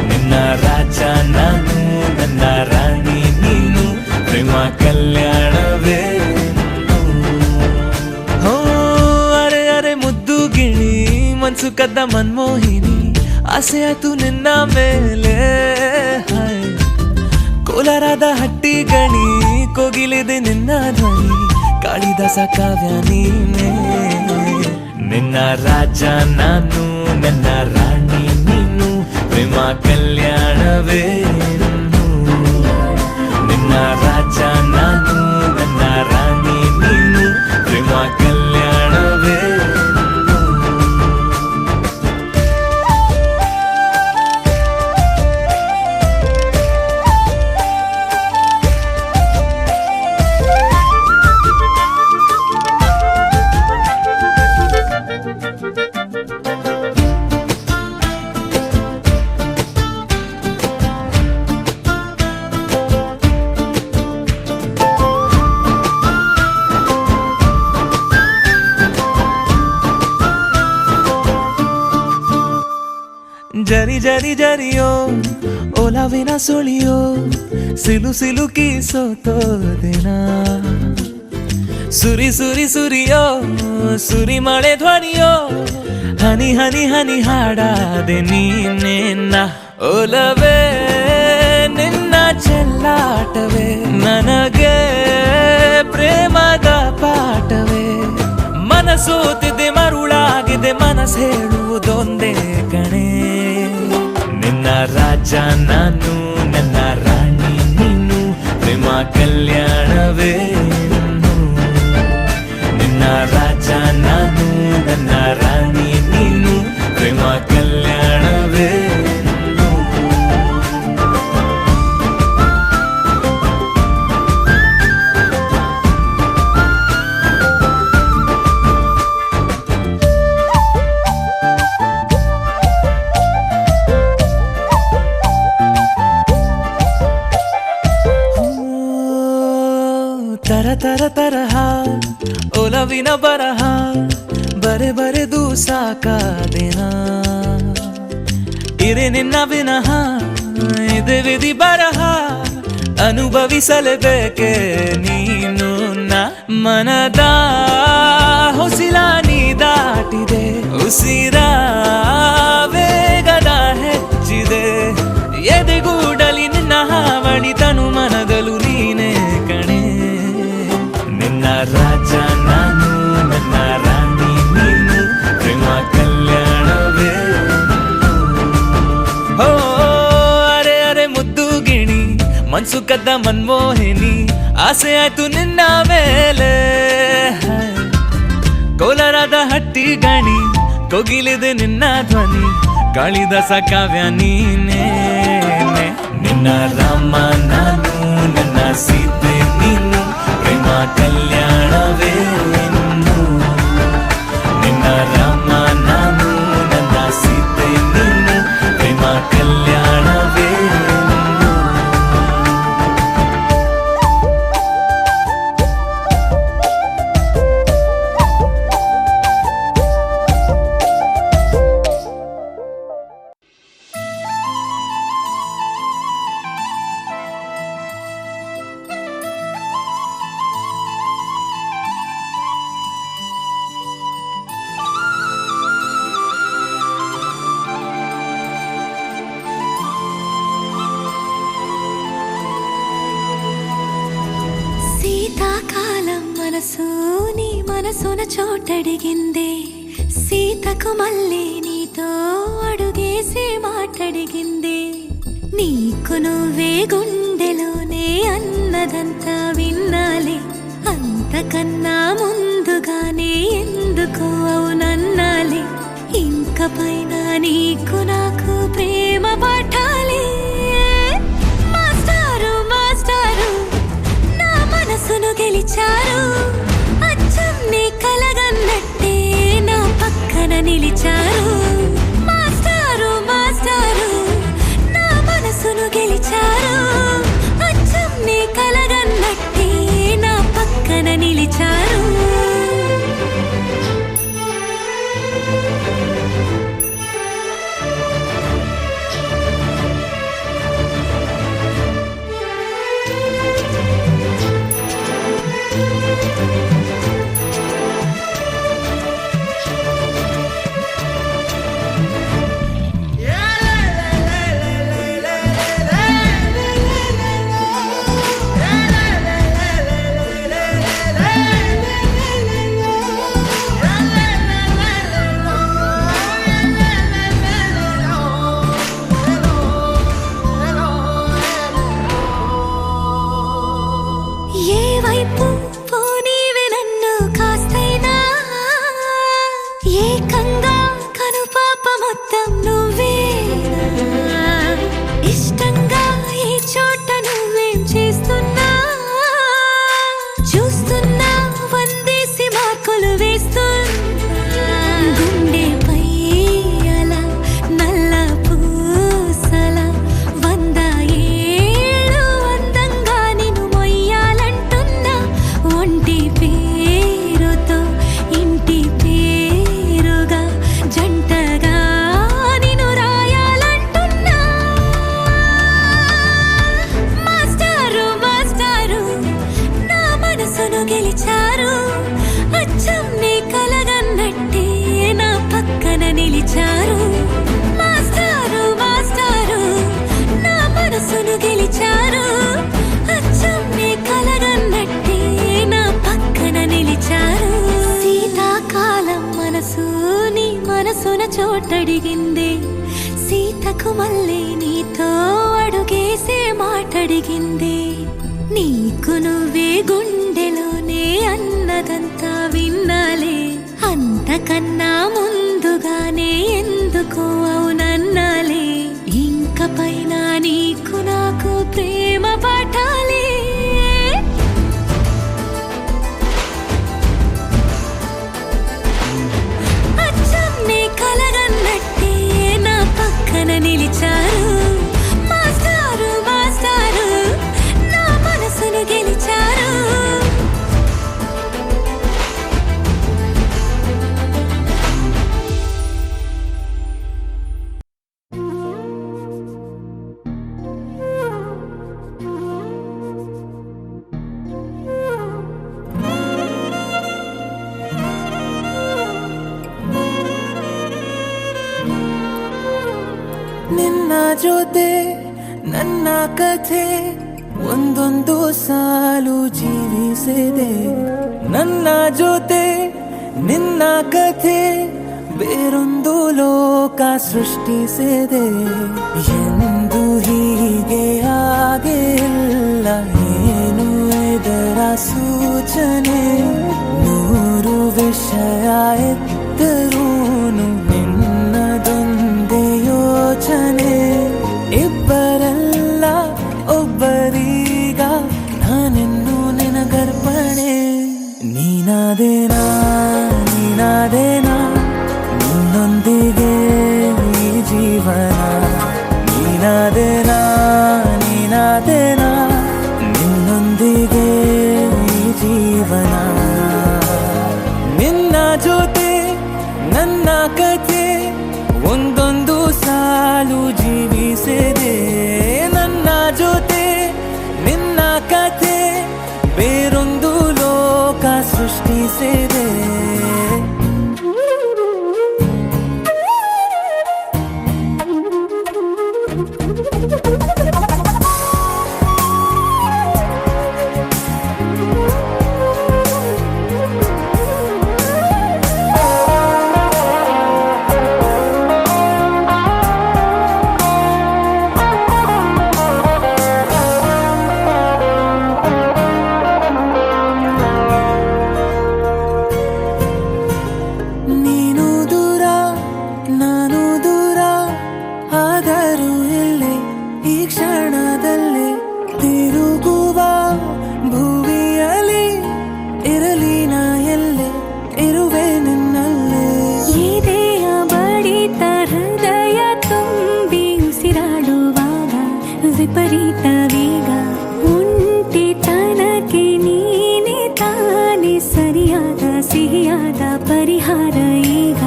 Speaker 1: ನಿನ್ನ ರಾಜ ನಾನು ನನ್ನ ರಾಣಿ ನೀನು ಪ್ರೇಮ ಕಲ್ಯಾಣವೇ ಹೋ ಅರೆ ಅರೆ ಮುದ್ದು ಗಿಣಿ ಮನ್ಸು ಕದ್ದ ಮನ್ಮೋಹಿನಿ ಆಸೆ ಆಯ್ತು ನಿನ್ನ ಮೇಲೆ ಹಾಯ್ ಕೋಲಾರದ ಹಟ್ಟಿ ಗಣಿ ಕೋಗಿಲಿದೆ ನಿನ್ನ ಧ್ವನಿ ಕಾಳಿದಾಸ ಕಾವ್ಯ ನೀನೇ ನಿನ್ನ ರಾಜ ನಾನು ನನ್ನ ರಾಣಿ ನೀನು ಪ್ರೇಮ ಕಲ್ಯಾಣವೇ ನಿನ್ನ ರಾಜ ನಾನು ನನ್ನ ರಾಣಿ ನೀನು ಪ್ರೇಮ ಕಲ್ಯಾಣವೇ ಜರಿ ಜರಿ ಜರಿಯೋ ಓಲಾವಿನ ಸುಳಿಯೋ ಸಿಲು ಸಿಲುಕಿ ಸೋತೋದೆನ ಸುರಿ ಸುರಿ ಸುರಿಯೋ ಸುರಿ ಮಳೆ ಧ್ವನಿಯೋ ಹನಿ ಹನಿ ಹನಿ ಹಾಡಾದೆ ನೀನೇನ ಓಲವೇ ನಿನ್ನ ಚೆಲ್ಲಾಟವೇ ನನಗೆ ಪ್ರೇಮದ ಪಾಠವೇ ಮನಸೋತಿದೆ ಮರುಳಾಗಿದೆ ಮನಸ್ಸು ಹೇಳುವುದೊಂದೇ ಕಣೆ ನಿನ್ನ ರಾಜ ನಾನು ನನ್ನ ರಾಣಿ ನೀನು ಪ್ರೇಮ ಕಲ್ಯಾಣವೇ ನಿನ್ನ ರಾಜ ನಾನು ನನ್ನ ರಾಣಿ ನೀನು ಪ್ರೇಮ ಕಲ್ಯಾಣವೇ ತರಹ ಒಲವಿನ ಬರಹ ಬರೆ ಬರೆದು ಸಾಕಾದೆನ ಇರೆ ನಿನ್ನ ವಿನಃ ಇದೆ ವಿಧಿ ಬರಹ ಅನುಭವಿಸಲೇಬೇಕೆ ನೀನು ಮನದ ಹೊಸಿಲ ನೀ ದಾಟಿದೆ ಉಸಿರ ವೇಗದ ಹೆಚ್ಚಿದೆ ಎದೆಗೂಡಲಿ ನಿನ್ನ ಹಾವಳಿ ತನು ಮನದಲು ನೀನೇ ಕಣೆ ನಿನ್ನ ರಾಜ ನಾನು ನನ್ನ ರಾಣಿ ನೀನು ಪ್ರೇಮ ಕಲ್ಯಾಣವೇ ಹೋ ಅರೆ ಅರೆ ಮುದ್ದು ಗಿಣಿ ಮನ್ಸು ಕದ್ದ ಮನ್ಮೋಹಿನಿ ಆಸೆ ಆಯ್ತು ನಿನ್ನ ಮೇಲೆ ಕೋಲಾರದ ಹಟ್ಟಿ ಗಣಿ ಕೋಗಿಲಿದೆ ನಿನ್ನ ಧ್ವನಿ ಕಾಳಿದಾಸ ಕಾವ್ಯ ನೀನೇ ನಿನ್ನ ರಾಮ ನಾನು ನನ್ನ ಸೀತೆ ನೀನು ಪ್ರೇಮ ಕಲ್ಯಾಣವೇ ನಿನ್ನ ರಾಮ ನಾನು ನನ್ನ ಸೀತೆ ನೀನು ಪ್ರೇಮ ಕಲ್ಯಾಣವೇ
Speaker 2: నీ మనసున చోటడిగిందే సీతకు మళ్ళీ నీతో అడుగేసి మాటడిగిందే నీకు నువ్వే గుండెలోనే అన్నదంతా విన్నాలే అంతకన్నా ముందుగానే ఎందుకు అవునన్నాలే ఇంక పైన నీకు నాకు ప్రేమ పాఠాలే మాస్టారు మాస్టారు నా మనసును గెలిచారు అచ్చం నీ కలగన్నట్టే నా పక్కన నిలిచారు మాస్టారు మాస్టారు నా మనసును గెలిచారు అచ్చం నీ కలగన్నట్టే నా పక్కన నిలిచారు చోటడిగిందే సీతకు మళ్ళీ నీతో అడుగేసే మాటడిగిందే నీకు నువ్వే గుండెలోనే అన్నదంతా విన్నాలే అంతకన్నా ముందుగానే ఎందుకు అవునన్నాలే ఇంక పైన నీకు నాకు ప్రేమ పాఠాలే నిలిచారు మాస్టారు మాస్టారు నా మనసును గెలిచారు
Speaker 1: ನಿನ್ನ ಜೊತೆ ನನ್ನ ಕಥೆ ಒಂದೊಂದು ಸಾಲು ಜೀವಿಸಿದೆ. ನನ್ನ ಜೊತೆ ನಿನ್ನ ಕಥೆ ಬೇರೊಂದು ಲೋಕ ಸೃಷ್ಟಿಸಿದೆ. ಎಂದು ಹೀಗೆ ಆಗಿಲ್ಲ, ಏನು ಇದರ ಸೂಚನೆ? ನೂರು ವಿಷಯ ಎತ್ತರೂನು ನಿನ್ನದೊಂದೇ ಯೋಚನೆ. ಇಬ್ಬರಲ್ಲ ಒಬ್ಬರೀಗ ನಾನೆನ್ನು ನಿನಗರ್ಪಣೆ. ನೀನಾದೇನಾ ನೀನಾದೇನಾ ನಿನ್ನೊಂದಿಗೆ ಈ ಜೀವನ. ನೀನಾದೇನಾ ನೀನಾದೇನಾ ನಿನ್ನೊಂದಿಗೆ ಈ ಜೀವನ. ನಿನ್ನ ಜೊತೆ ನನ್ನ ಕಥೆ ಒಂದೊಂದು ಸಾಲು ಜೀವಿಸಿದೆ. ನನ್ನ ಜೊತೆ ನಿನ್ನ ಕಥೆ ಬೇರೊಂದು ಲೋಕ ಸೃಷ್ಟಿಸಿದೆ. ನೀನು ದೂರ ನಾನು ದೂರ ಆದರೂ ಇಲ್ಲೇ ಈ ಕ್ಷಣದಲ್ಲೇ ತಿರುಗುವ ಭುವಿಯಲ್ಲಿ ಇರಲಿ ನಾ ಎಲ್ಲೇ ಇರುವೆ ನಿನ್ನಲ್ಲೇ.
Speaker 2: ಎದೆಯ ಬಡಿತ ಹೃದಯ ತುಂಬಿ ಉಸಿರಾಡುವಾಗ ವಿಪರೀತ ವೇಗ. ಒಂಟಿತನಕ್ಕೆ ನೀನೆ ತಾನೆ ಸರಿಯಾದ ಸಿಹಿಯಾದ ಪರಿಹಾರ ಈಗ.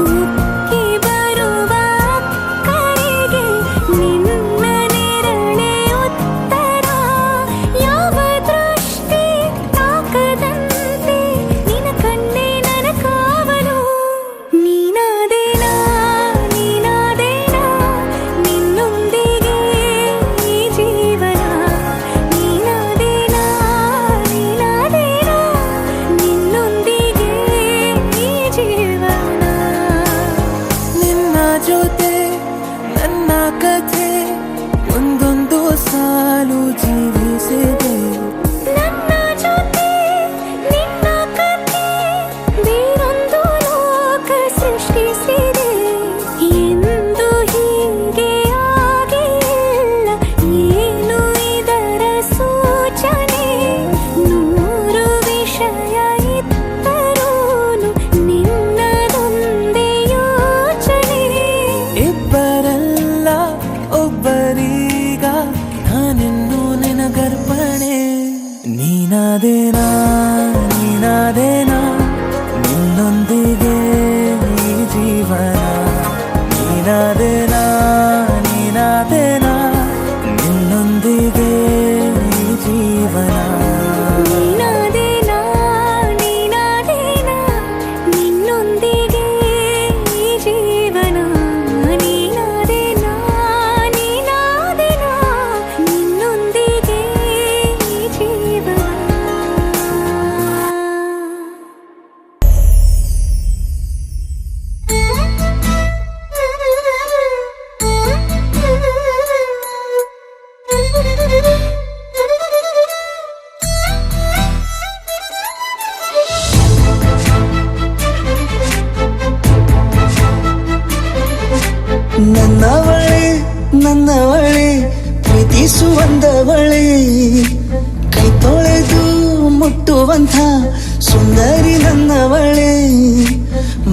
Speaker 2: ಉಕ್ಕಿ ಬರುವ ಕರೆಗೆ ನಿನ್ನ ನೆರಳೆ ಉತ್ತರ. ಯಾವ ದೃಷ್ಟಿ ತಾಕದಂತೆ ನಿನ ಕಣ್ಣೆ ನನ್ನ ಕಾವಲು. ನೀನಾದೇನಾ ನೀನಾದೇನಾ ನಿನ್ನೊಂದಿಗೆ ಈ ಜೀವನ. ನೀನಾದೇನಾ ನೀನಾದೇನಾ ನಿನ್ನೊಂದಿಗೆ ಈ ಜೀವನ.
Speaker 1: ನಿನ್ನ ಜೊತೆ ನನ್ನ ಕಥೆ ಒಂದೊಂದು ಸಾಲು ಜೀವಿಸಿದೆ.
Speaker 2: ನನ್ನ ಜೊತೆ ನಿನ್ನ ಕಥೆ ಬೇರೊಂದು ಲೋಕ ಸೃಷ್ಟಿಸಿದೆ. ಎಂದು ಹೀಗೆ ಆಗಿಲ್ಲ, ಏನು ಇದರ ಸೂಚನೆ? ನೂರು ವಿಷಯ ಇತ್ತರೂನು ನಿನ್ನದೊಂದೇ ಯೋಚನೆ.
Speaker 1: ಇಬ್ಬರಲ್ಲ ಒಬ್ಬರೀಗ ನಾನೆನ್ನು ನಿನಗರ್ಪಣೆ. ನೀನಾದೇನಾ ನೀನಾದೇನಾ ನಿನ್ನೊಂದಿಗೆ ಈ ಜೀವನ. ನೀನಾದೇನಾ ನೀನಾದೇನಾ ನಿನ್ನೊಂದಿಗೆ ಈ ಜೀವನ.
Speaker 2: ನೀನಾದೇನಾ ನೀನಾದೇನಾ ನಿನ್ನೊಂದಿಗೆ ಈ ಜೀವನ. ನೀನಾದೇನಾ ನೀನಾದೇನಾ ನಿನ್ನೊಂದಿಗೆ ಈ ಜೀವನ.
Speaker 3: ನನ್ನವಳೆ ನನ್ನವಳೆ ಪ್ರೀತಿಸುವಂದವಳೆ, ಕೈ ತೊಳೆದು ಮುಟ್ಟುವಂಥ ಸುಂದರಿ ನನ್ನವಳೆ.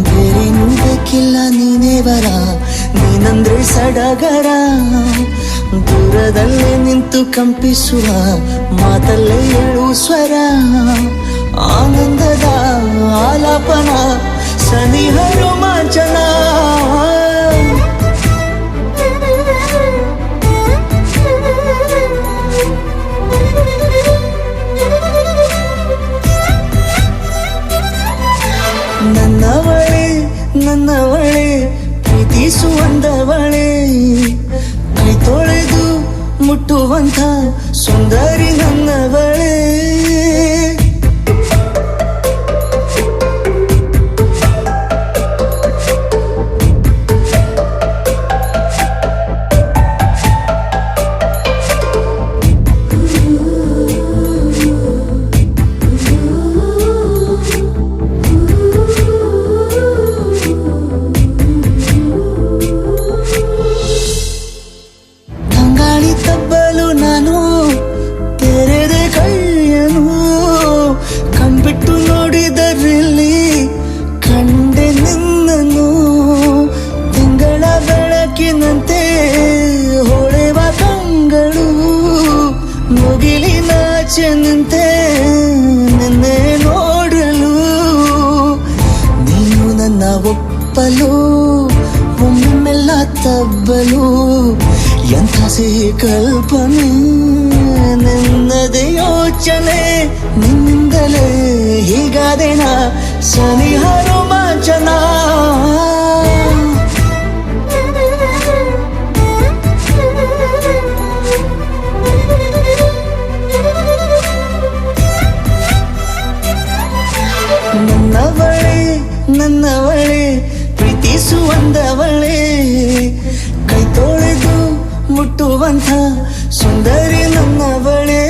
Speaker 3: ಬೇರೇನೂ ಬೇಕಿಲ್ಲ ನೀನೇ ಬರ, ನೀನಂದ್ರೆ ಸಡಗರ. ದೂರದಲ್ಲೇ ನಿಂತು ಕಂಪಿಸುವ ಮಾತಲ್ಲೇ ಏಳು ಸ್ವರ. ಆನಂದದ ಆಲಾಪನ ಸನಿಹ ರೋಮಾಂಚನ. ನನ್ನವಳೆ ನನ್ನವಳೆ ಪ್ರೀತಿಸುವಂದವಳೆ, ಮುಟ್ಟುವಂಥ ಸುಂದರಿ ನನ್ನವಳೇ. ತಂಗಾಳಿ ತಬ್ಬಲು ನಾನು ತೆರೆದೆ ಕೈಯನು, ಕಣ್ಬಿಟ್ಟು ನೋಡಿದರಲ್ಲಿ ಕಂಡೆ ನಿನ್ನನು. ತಿಂಗಳ ಬೆಳಕಿನಂತೆ ಹೊಳೆವ ಕಂಗಳು, ಮುಗಿಲಿನಾಚೆ ನಿಂತೆ ನಿನ್ನೆ ನೋಡಲು. ನೀನು ನನ್ನ ಒಪ್ಪಲು ಒಮ್ಮೆಲ್ಲ ತಬ್ಬಲು, ಎಂಥ ಸಿಹಿ ಕಲ್ಪನೆ ನಿನ್ನದೇ ಯೋಚನೆ. ನಿನ್ನಿಂದಲೇ ಹೀಗಾದೆನ ಸನಿಹ ರೋಮಾಂಚನ. ನನ್ನವಳೇ ನನ್ನವಳೇ ಪ್ರೀತಿಸುವಂದವಳೇ, ಕೈ ತೊಳೆದು ಮುಟ್ಟುವಂಥ ಸುಂದರಿ ನನ್ನವಳೇ.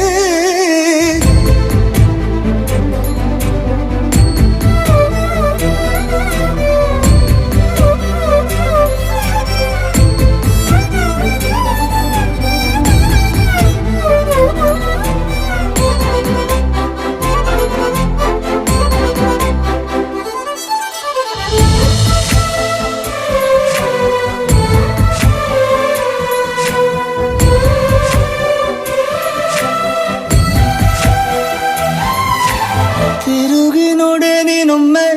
Speaker 3: ತಿರುಗಿ ನೋಡೆ ನೀನೊಮ್ಮೆ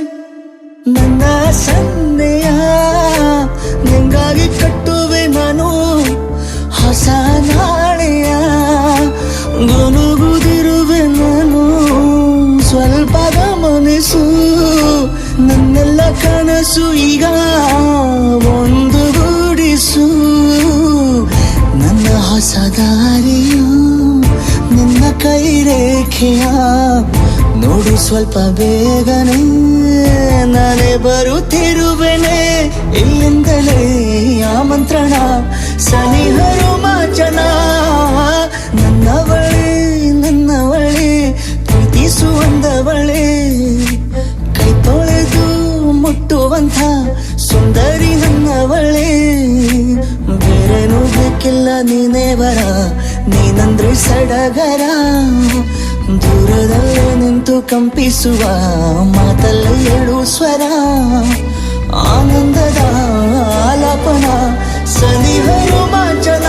Speaker 3: ನನ್ನ ಸನ್ನೆಯ, ನಿಂಗಾಗಿ ಕಟ್ಟುವೆ ನಾನು ಹೊಸ ನಾಳೆಯ. ಗುನುಗುದಿರುವೆ ನಾನು ಸ್ವಲ್ಪ ಗಮನಿಸು, ನನ್ನೆಲ್ಲ ಕನಸು ಈಗ ಒಂದು ಗೂಡಿಸು. ನನ್ನ ಹೊಸ ದಾರಿಯು ನಿನ್ನ ಕೈ ರೇಖೆಯ ನೋಡು ಸ್ವಲ್ಪ ಬೇಗನೆ, ನಾನೇ ಬರುತ್ತಿರುವೆನೆ. ಇಲ್ಲಿಂದಲೇ ಆಮಂತ್ರಣ ಸನಿಹ ರೋಮಾಂಚನ. ನನ್ನವಳೇ ನನ್ನವಳೇ ಪ್ರೀತಿಸುವಂದವಳೇ, ಕೈ ತೊಳೆದು ಮುಟ್ಟುವಂಥ ಸುಂದರಿ ನನ್ನವಳೇ. ಬೇರೇನೂ ಬೇಕಿಲ್ಲ ನೀನೇ ಬರ, ನೀನಂದ್ರೆ ಸಡಗರ. ದೂರದಲ್ಲೇ ನಿಂತು ಕಂಪಿಸುವ ಮಾತಲ್ಲೇ ಏಳು ಸ್ವರ, ಆನಂದದ ಆಲಾಪನ ಸನಿಹ ರೋಮಾಂಚನ.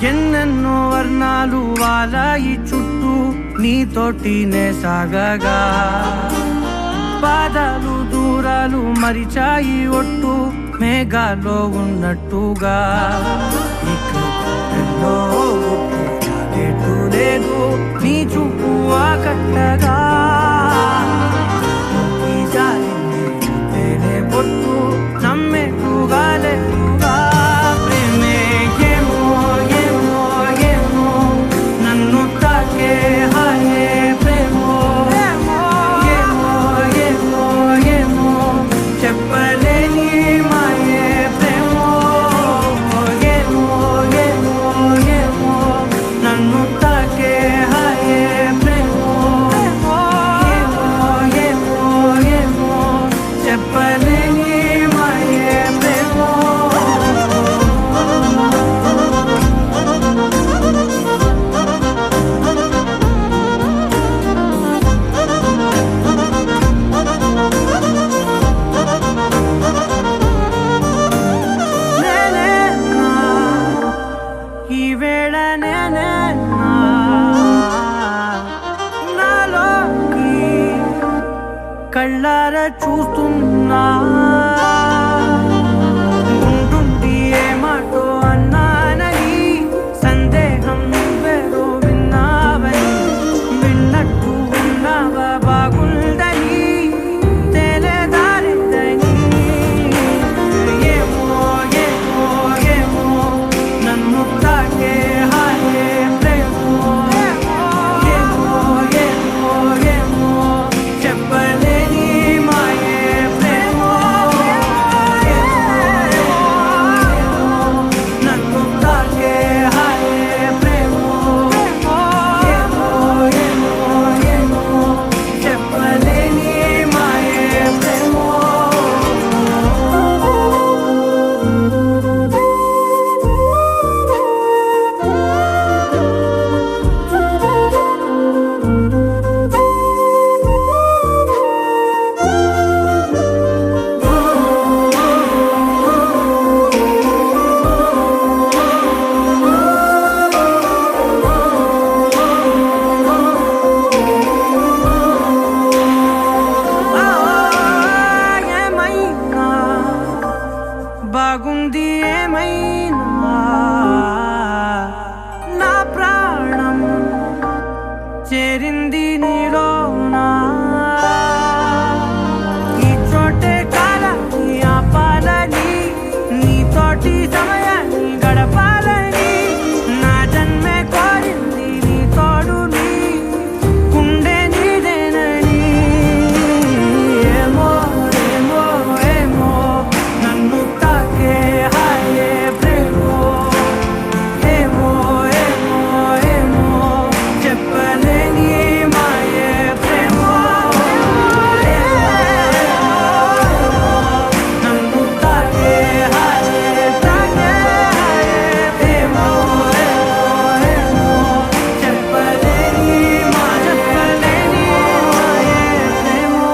Speaker 6: ఎన్నెన్నో వర్ణాలు వాలాయి చుట్టూ నీతోటినే సాగగా, పాదాలు దూరాలు మరిచాయి ఒట్టు మేఘాలో ఉన్నట్టుగా. ఇక ఎన్నో చాలేటు లేదు నీ చూపు ఆకట్టగా. ఈ జాలిని చూస్తేనే పొట్టు నమ్మేట్టుగా లేటుగా. ప్రేమే ఏమో ఏమో ఏమో నన్ను తాకే హాయే ప్రేమో. ఏమో ఏమో ఏమో చెప్పలేని మాయే ప్రేమో. ఏమో ఏమో ఏమో నన్ను తాకే హాయే ప్రేమో. ఏమో ఏమో ఏమో చెప్పలేని మాయే ప్రేమో. నేనేనా ఈ వేళ నేనేనా కళ్ళారా చూస్తున్నా ఉండుండి ఏ మాటో అన్నానని సందేహం నువ్వేదో విన్నావని విన్నట్టు ఉన్నావా బాగుందని తెలియదారిద్దని ఏమో ఏమో ఏమో నన్ను తాకే హాయే ప్రేమో ఏమో ఏమో ఏమో చెప్పలేని మాయే ప్రేమో నన్ను తాకే హాయే ప్రేమో ఏమో ఏమో ఏమో చెప్పలేని మాయే ప్రేమో ఏమైనా బాగుంది ఏమైనా నా ప్రాణం చేరింది నీలోనా ఈ చోటే కాలాన్ని ఆపాలని నీతోటి సమయాన్ని గడపాలని నా జన్మే కోరింది నీ తోడుని గుండె నీదేనని ఏమో ఏమో ఏమో నన్ను తాకే హాయే ప్రేమో ఏమో ఏమో ఏమో చెప్పలేని మాయే ప్రేమో నన్ను తాకే హాయే ప్రేమో ఏమో చెప్పలేని మాయే ప్రేమో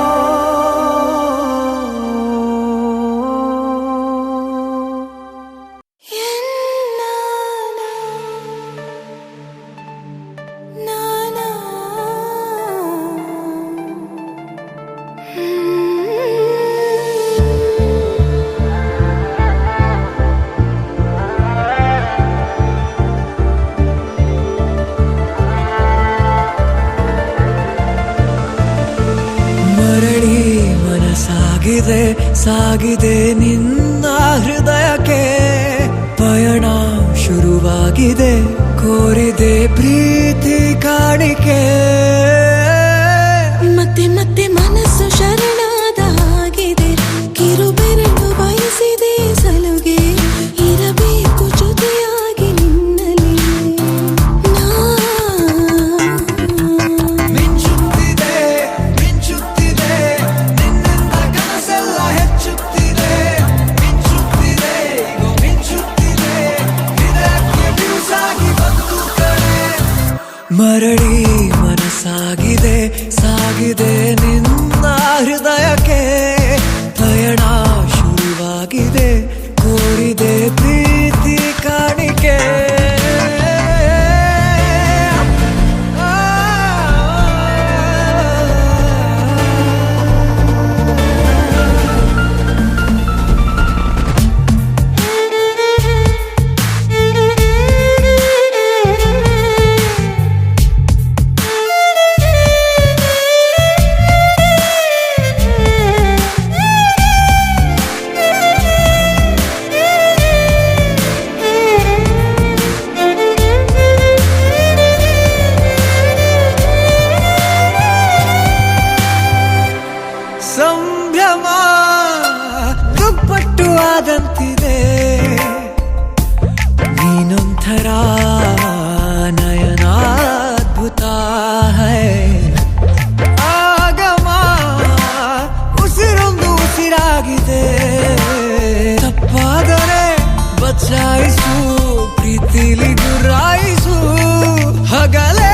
Speaker 1: ಮರಳಿ ಮನಸಾಗಿದೆ ಸಾಗಿದೆ ನಿನ್ನ ಹೃದಯಕ್ಕೆ ಪಯಣ ಶುರುವಾಗಿದೆ ಕೋರಿದೆ ಪ್ರೀತಿ ಕಾಣಿಕೆ
Speaker 2: ಮತ್ತೆ ಮತ್ತೆ ಮನಸ್ಸು ಶರಣಾದ ಹಾಗಿದೆ ಕಿರುಬೆರಳು ಬಯಸಿದೆ ಸಲುಗೆ ಇರಬೇಕು ಜೊತೆಯಾಗಿ ನಿನ್ನಲ್ಲಿ
Speaker 1: ಮಿಂಚುತ್ತಿದೆ ಮಿಂಚುತ್ತಿದೆ ನಿನ್ನಿಂದ ಕನಸೆಲ್ಲ ಹೆಚ್ಚುತ್ತಿದೆ ಮಿಂಚುತ್ತಿದೆ ಈಗ ಮಿಂಚುತ್ತಿದೆ ಇದಕ್ಕೆ ಬಿರುಸಾಗಿ ಬಂದು ಕಡೆ ಮರಳಿ ಮನಸಾಗಿದೆ ಸಾಗಿದೆ ನಿನ್ನ ಹೃದಯಕ್ಕೆ ಪಯಣ ಶುರುವಾಗಿದೆ ಕೋರಿದೆ ಪ್ರೀತಿ ಕಾಣಿಕೆ ಸಂಭ್ರಮ ದುಪ್ಪಟ್ಟು ಆದಂತಿದೆ ನೀನೊಂಥರ ನಯನಾದ್ಭುತ ಹೈ ಆಗಮ ಉಸಿರೊಂದು ಉಸಿರಾಗಿದೆ ತಪ್ಪಾದರೆ ಬಚಾಯಿಸು ಪ್ರೀತಿಲಿ ಗುರಾಯಿಸು ಹಗಲೇ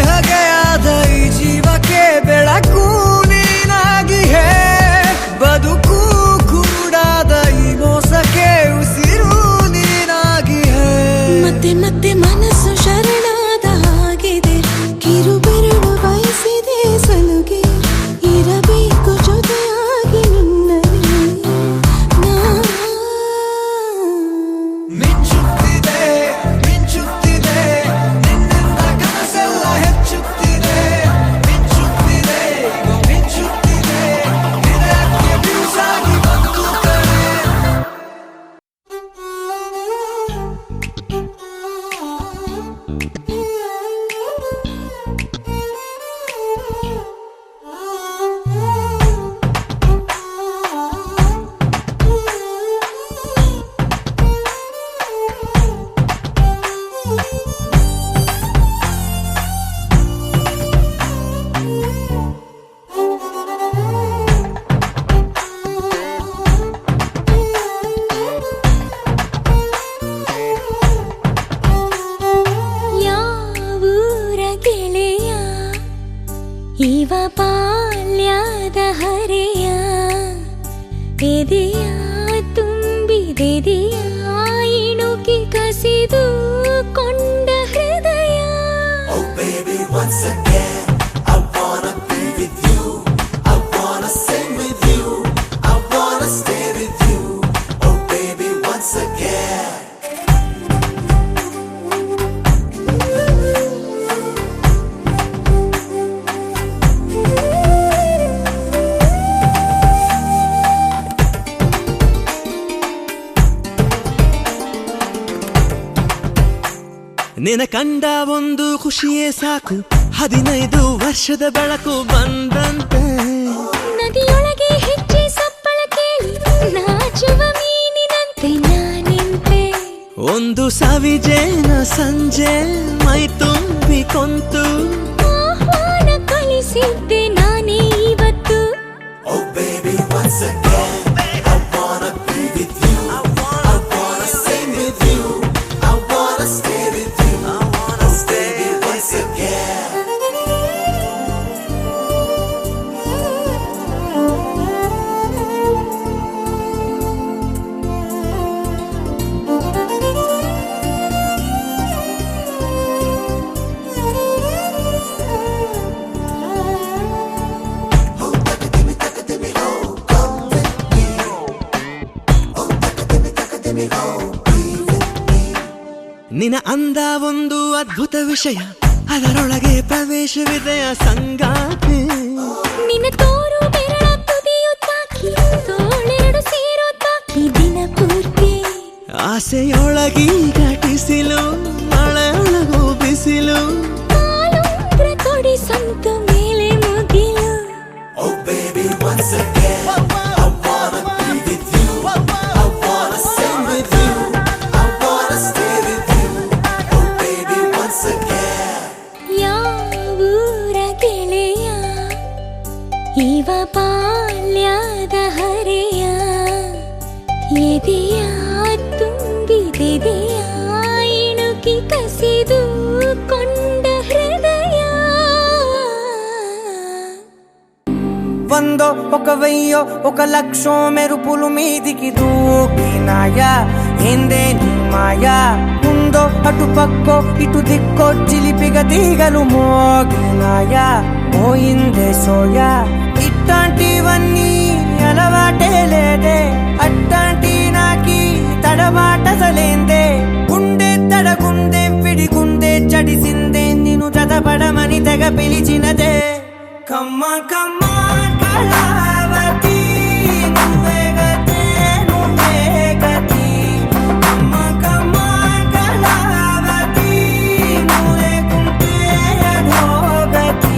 Speaker 1: ಹಗೆಯಾದ ಈ ಜೀವಕ್ಕೆ ಬೆಳಕು ನೀನಾಗಿ ಹೇ ಬದುಕು ಕುರುಡಾದ ಈ ಮೋಸಕ್ಕೆ ಉಸಿರು ನೀನಾಗಿ ಹೇ
Speaker 2: ಮತ್ತೆ ಮತ್ತೆ ಮನಸ್ಸು ಶರಣಾದ ಹಾಗಿದೆ ಕಿರುಬೆರಳು ಬಯಸಿದೆ ಸಲುಗೆ ಇರಬೇಕು ಜೊತೆ ಬಾಲ್ಯದ ಹರೆಯ ಎದೆಯ ತುಂಬಿದೆದೆಯ ಇಣುಕಿ ಕಸಿದು ಕೊಂಡ ಹೃದಯ.
Speaker 3: Oh baby, once again, I wanna be with you. I wanna sing with you. I wanna stay with you. Oh baby, once again.
Speaker 4: ನಿನ ಕಂಡ ಒಂದು ಖುಷಿಯೇ ಸಾಕು, 15 ವರ್ಷದ ಬೆಳಕು ಬಂದಂತೆ.
Speaker 2: ನದಿಯೊಳಗೆ ಹೆಜ್ಜೆ ಸಪ್ಪಳ ಕೇಳಿ ನಾಚುವ ಮೀನಿನಂತೆ ನಾನಿಂತೆ.
Speaker 4: ಒಂದು ಸವಿಜೇನ ಸಂಜೆ ಮೈ ತುಂಬಿ ಕೊಂತು
Speaker 2: ಆಹ್ವಾನ ಕಳಿಸಿದ್ದೆ ನಾನೇ ಇವತ್ತು.
Speaker 3: Oh baby, once again, I wanna be with you. I wanna sing with you. I wanna stay with you. I wanna stay once again.
Speaker 4: ನಿನ ಅಂದ ಒಂದು ಅದ್ಭುತ ವಿಷಯ, ಅದರೊಳಗೆ ಪ್ರವೇಶವಿದೆಯ ಸಂಗಾತಿ.
Speaker 2: ನಿನ್ನ ತೋರು ಬೆರಳ ತುದಿಯು ತಾಕಿ ತೋಳೆರಡು ಸೇರೋ ತಾಕಿ ದಿನ ಪೂರ್ತಿ.
Speaker 4: ಆಸೆಯೊಳಗಿ ಘಟಿಸಿಲು ಮಳೆಯೊಳಗು ಬಿಸಿಲು.
Speaker 2: ಕಾಲುಂಗ್ರ ಕೊಡಿ ಸಂತು ಮೇಲೆ ಮುಗಿಲು.
Speaker 3: Oh baby, once again, I wanna be with you. I wanna sing with you. I wanna stay with you. Oh baby, once again.
Speaker 2: ಯಾವೂರ ಗೆಳೆಯ ಇವ ಬಾಲ್ಯದ ಹರೆಯ ಎದೆಯ ತುಂಬಿದೆದೆಯ ಇಣುಕಿ ಕಸಿದು ಕೊಂಡ హృదయ.
Speaker 6: వందో ఒక వెయ్యో ఒక లక్షో మెరుపులు మీదికి దూకినాయా, ఏందే నీ మాయా. ముందో అటు పక్కో ఇటు దిక్కో చిలిపిగ తీగలు మోగినాయా, పోయిందే సోయా. ఇట్లాంటివన్నీ అలవాటే లేదే, అట్లాంటి నాకి తడబాటసలేందే. గుండె తడగుందే పిడిగుందే చడిసిందే, నిన్ను చదపడమని తెగ పిలిచినదే. కమ్మ కమ్మ కళావతి నువ్వే గతే నువ్వే గతి. కమ్మ కమ్మ కళావతి నువ్వు లేకుంటే అధోగతి.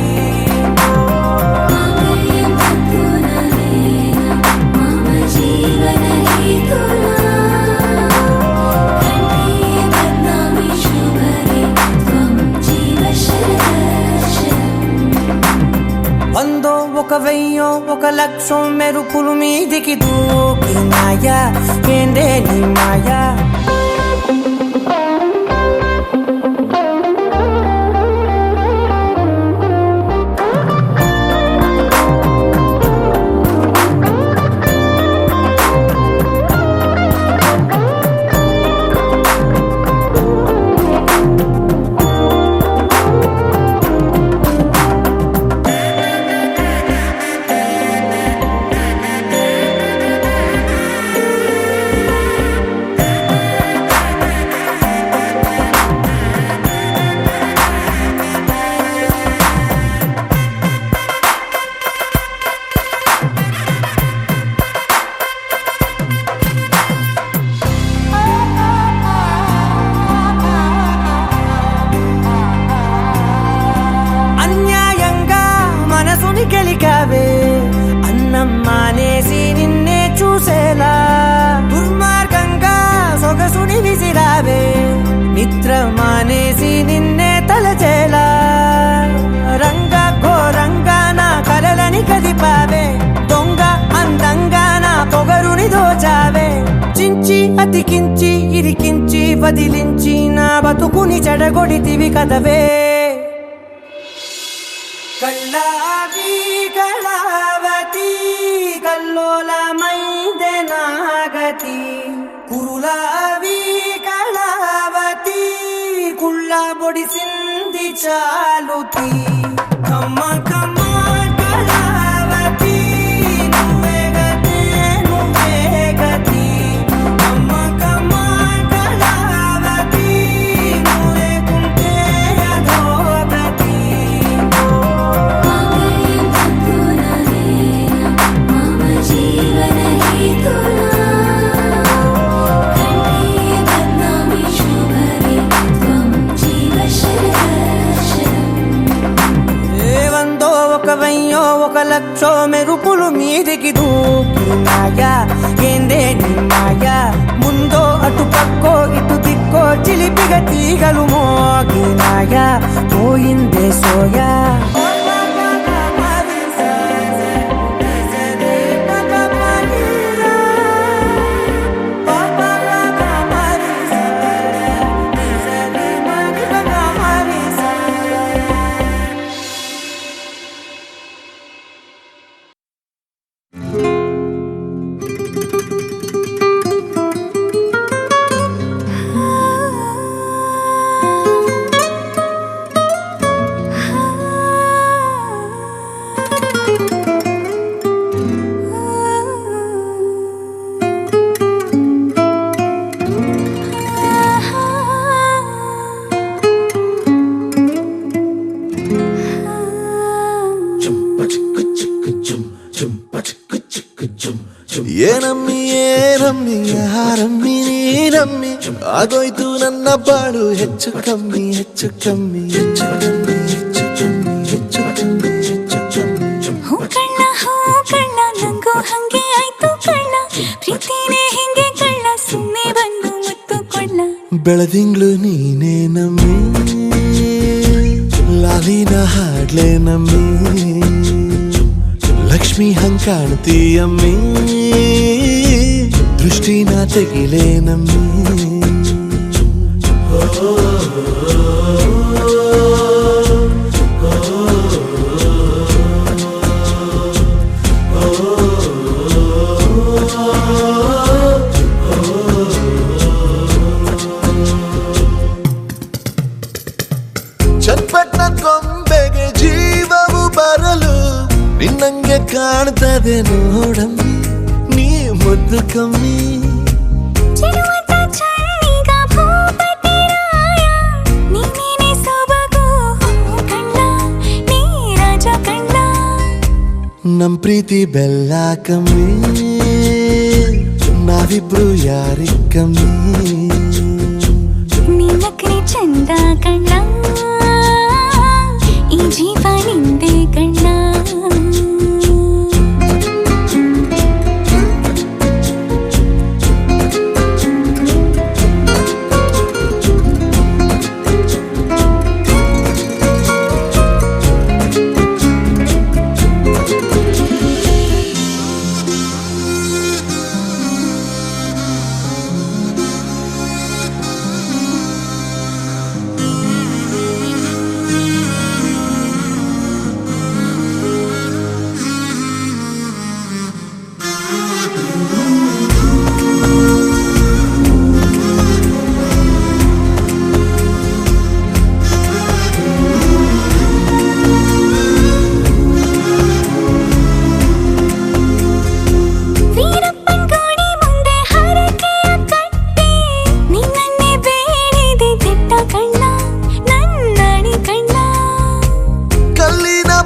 Speaker 6: వందో ఒక వెయ్యో ఒక లక్షో మెరుపులు మీదికి దూకినాయా, ఏందే నీ మాయా. గెలికావే అన్నం మానేసి నిన్నే చూసేలా, దుర్మార్గంగా సొగసుని విసిరావే నిద్ర మానేసి నిన్నే తలచేలా. రంగా ఘోరంగా నా కలలని కదిపావే, దొంగ అందంగా నా పొగరుని దోచావే. చించి అతికించి ఇరికించి వదిలించి నా బతుకుని చెడగొడితివి కదవే. ಕಳ್ಳಾವಿ ಕಳಾವತಿ ಕಲ್ಲೋಲ ಮೈದೆ ನಾಗತಿ ಕುರುಲಾವಿ ಕಳಾವತಿ ಕುಳ್ಳ ಬೊಡಿಸಿಂದಿ ಚಾಲುತಿ ಕಮ್ಮ ಕಮ್ಮ ಕಳಾವತಿ ನುವ್ವೆ ಗತಿ ನುವ್ವೆ ಗತಿ ಕಮ್ಮ ಕಮ್ಮ ಕಳಾವತಿ ನುವ್ವೆ ಕುಂಟೆಯ ಧೋಗತಿ
Speaker 2: मम जीवन हेतुना कण्ठे बध्नामि शुभगे त्वं जीव शरदशरम्
Speaker 6: ఏవందో ఒక వెయ్యో ఒక లక్షో మెరుపులు మీదికి దూకినాయా ఏందే నీ మాయా ముందో అటు పక్కో ఇటు దిక్కో చిలిపిగ తీగలు మోగినాయా పోయిందే సోయా
Speaker 5: ಏನಮ್ಮಿ ಏನಮ್ಮಿ ಯಾರಮ್ಮಿ ನೀನಮ್ಮಿ ಆಗೋಯ್ತು ನನ್ನ ಬಾಳು ಹೆಚ್ಚು ಕಮ್ಮಿ ಹೆಚ್ಚು ಕಮ್ಮಿ ಹೆಚ್ಚು ಕಮ್ಮಿ ಹೆಚ್ಚು ಕಮ್ಮಿ ಹೆಚ್ಚು ಕಮ್ಮಿ ಹೆಚ್ಚು ಕಮ್ಮಿ
Speaker 2: ಹೂ ಕಳ್ಳ ನಂಗೂ ಹಂಗೆ ಆಯ್ತು ಕಳ್ಳ ಪ್ರೀತಿನೇ ಹಿಂಗೆ ಕಳ್ಳ ಸುಮ್ಮನೆ ಬಂದು ಮುತ್ತು ಕೊಳ್ಳ
Speaker 5: ಬೆಳದಿಂಗ್ಳು ನೀನೇ ನಮ್ಮಿ ಲಾಲಿನ ಹಾಡ್ಲೆ ನಮ್ಮಿ ಲಕ್ಷ್ಮಿ ಹಂಗ್ ಕಾಣ್ತೀಯಮ್ಮಿ ದೃಷ್ಟಿನ ತೆಗಿಲೇ ನಮ್ಮಿ ಚಟ್ಪಟ್ನ ಕೊಂಬೆಗೆ ಜೀವವು ಬರಲು ನಿನ್ನಂಗೆ ಕಾಣ್ತದೆ ನೋಡಮ್ಮಿ ನೀ ಮುದ್ದು ಕಮ್ಮಿ
Speaker 2: ಚೆಲುವಂತ ಚಳ್ಳಿಗ ಭೂಪತಿರಾಯ ನೀನೇನೆ ಸೊಬಗು ಕಣ್ಣ ನೀ ರಾಜ ಕಣ್ಣ
Speaker 5: ನಮ್ ಪ್ರೀತಿ ಬೆಲ್ಲ ಕಮ್ಮಿ ನಾವಿಬ್ರು ಯಾರಿ ಕಮ್ಮಿ
Speaker 2: ನೀನಕ್ರೆ ಚಂದ ಕಣ್ಣ ಈ ಜೀವ ನಿಂದೆ ಕಣ್ಣ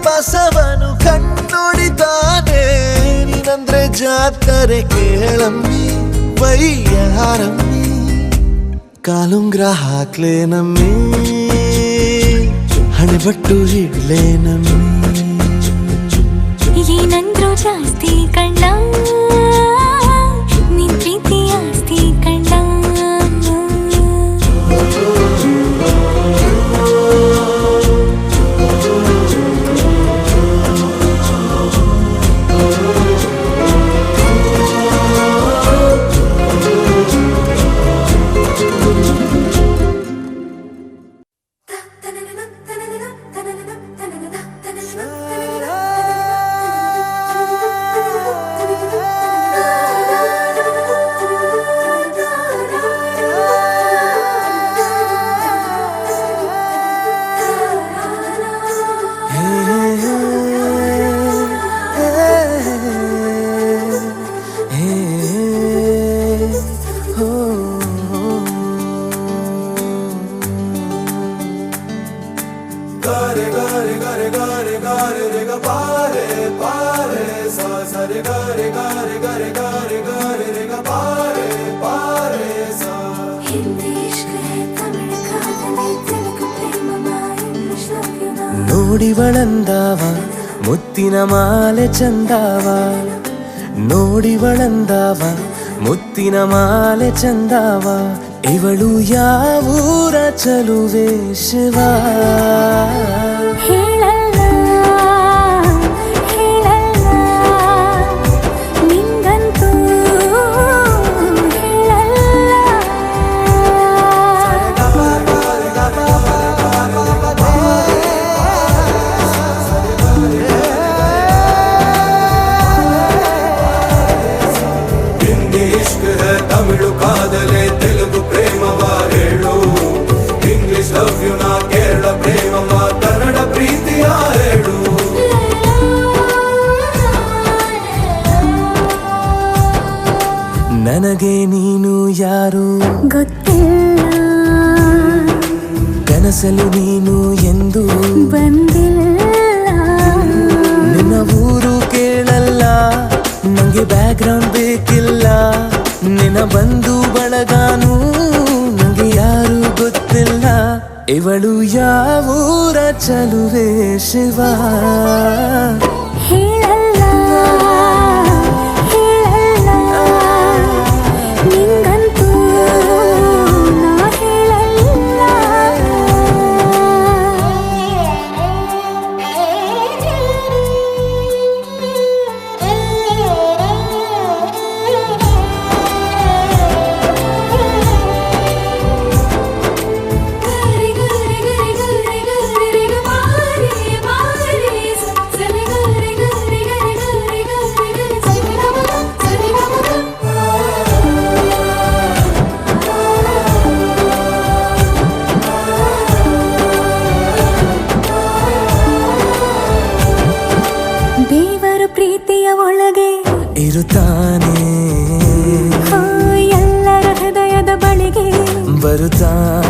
Speaker 5: ಬಸವನು ಕಣ್ಣೊಡಿತಾನೆ ನೀನಂದ್ರೆ ಜಾತ್ರೆ ಕೇಳಮ್ಮಿ ವೈಯಾರಮ್ಮಿ ಕಾಲುಂಗ್ರ ಹಾಕ್ಲೇ ನಮ್ಮಿ ಹಣೆಬಟ್ಟು ಇಡ್ಲೇ ನಮ್ಮಿ
Speaker 2: ಏನಂದ್ರು ಜಾಸ್ತಿ ಕಣ್ಣ ನಿನ್ ಪ್ರೀತಿ ಆಸ್ತಿ ಕಣ್ಣ ಹಿಂದಿ ಇಷ್ಕ್ ಹೈ ತಮಿಳ್ ಕಾದಲೆ ತೆಲುಗು ಪ್ರೇಮ ಇಂಗ್ಲಿಷ್ ಲವ್ ಯು ನಾ
Speaker 5: ನೋಡಿವಳಂದಾವ ಮುತ್ತಿನ ಮಾಲೆ ಚಂದಾವ ನೋಡಿವಳಂದಾವ ಮುತ್ತಿನ ಮಾಲೆ ಚಂದಾವ ಇವಳು ಯಾವೂರ ಚಲುವೆ ಶಿವ
Speaker 2: ಹೇಳಲ್ಲ ಹೇಳಲ್ಲ ನಿಂಗಂತೂ
Speaker 3: ಹಿಂದಿ ಇಷ್ಕ್ ಹೈ ತಮಿಳು ಕಾದಲೆ ತೆಲುಗು ಪ್ರೇಮವ ಹೇಳು ಇಂಗ್ಲಿಷ್ ಲವ್ ಯು ನಾ ಕೇರಳ ಪ್ರೇಮವ ಕನ್ನಡ ಪ್ರೀತಿಯ ಹೇಳು
Speaker 5: ನನಗೆ ನೀನು ಯಾರು
Speaker 2: ಗೊತ್ತಿಲ್ಲ
Speaker 5: ಕನಸಲು ನೀನು ಎಂದು
Speaker 2: ಬಂದಿಲ್ಲ
Speaker 5: ನಿನ್ನ ಊರು ಕೇಳಲ್ಲ ನಂಗೆ ಬ್ಯಾಕ್ಗ್ರೌಂಡ್ ಬೇಕಿಲ್ಲ ನಿನ್ನ ಬಂಧು ಬಳಗಾನು ನಂಗೆ ಯಾರು ಗೊತ್ತಿಲ್ಲ ಇವಳು ಯಾವೂರ ಚಲುವೆ ಶಿವ
Speaker 2: ಹೇಳಲ್ಲ ಹೇಳಲ್ಲ ನಿಂಗಂತೂ ನಾ ದೇವರು ಪ್ರೀತಿಯ ಒಳಗೆ
Speaker 5: ಇರುತ್ತಾನೆ
Speaker 2: ಎಲ್ಲರ ಹೃದಯದ ಬಳಿಗೆ
Speaker 5: ಬರುತ್ತಾನೆ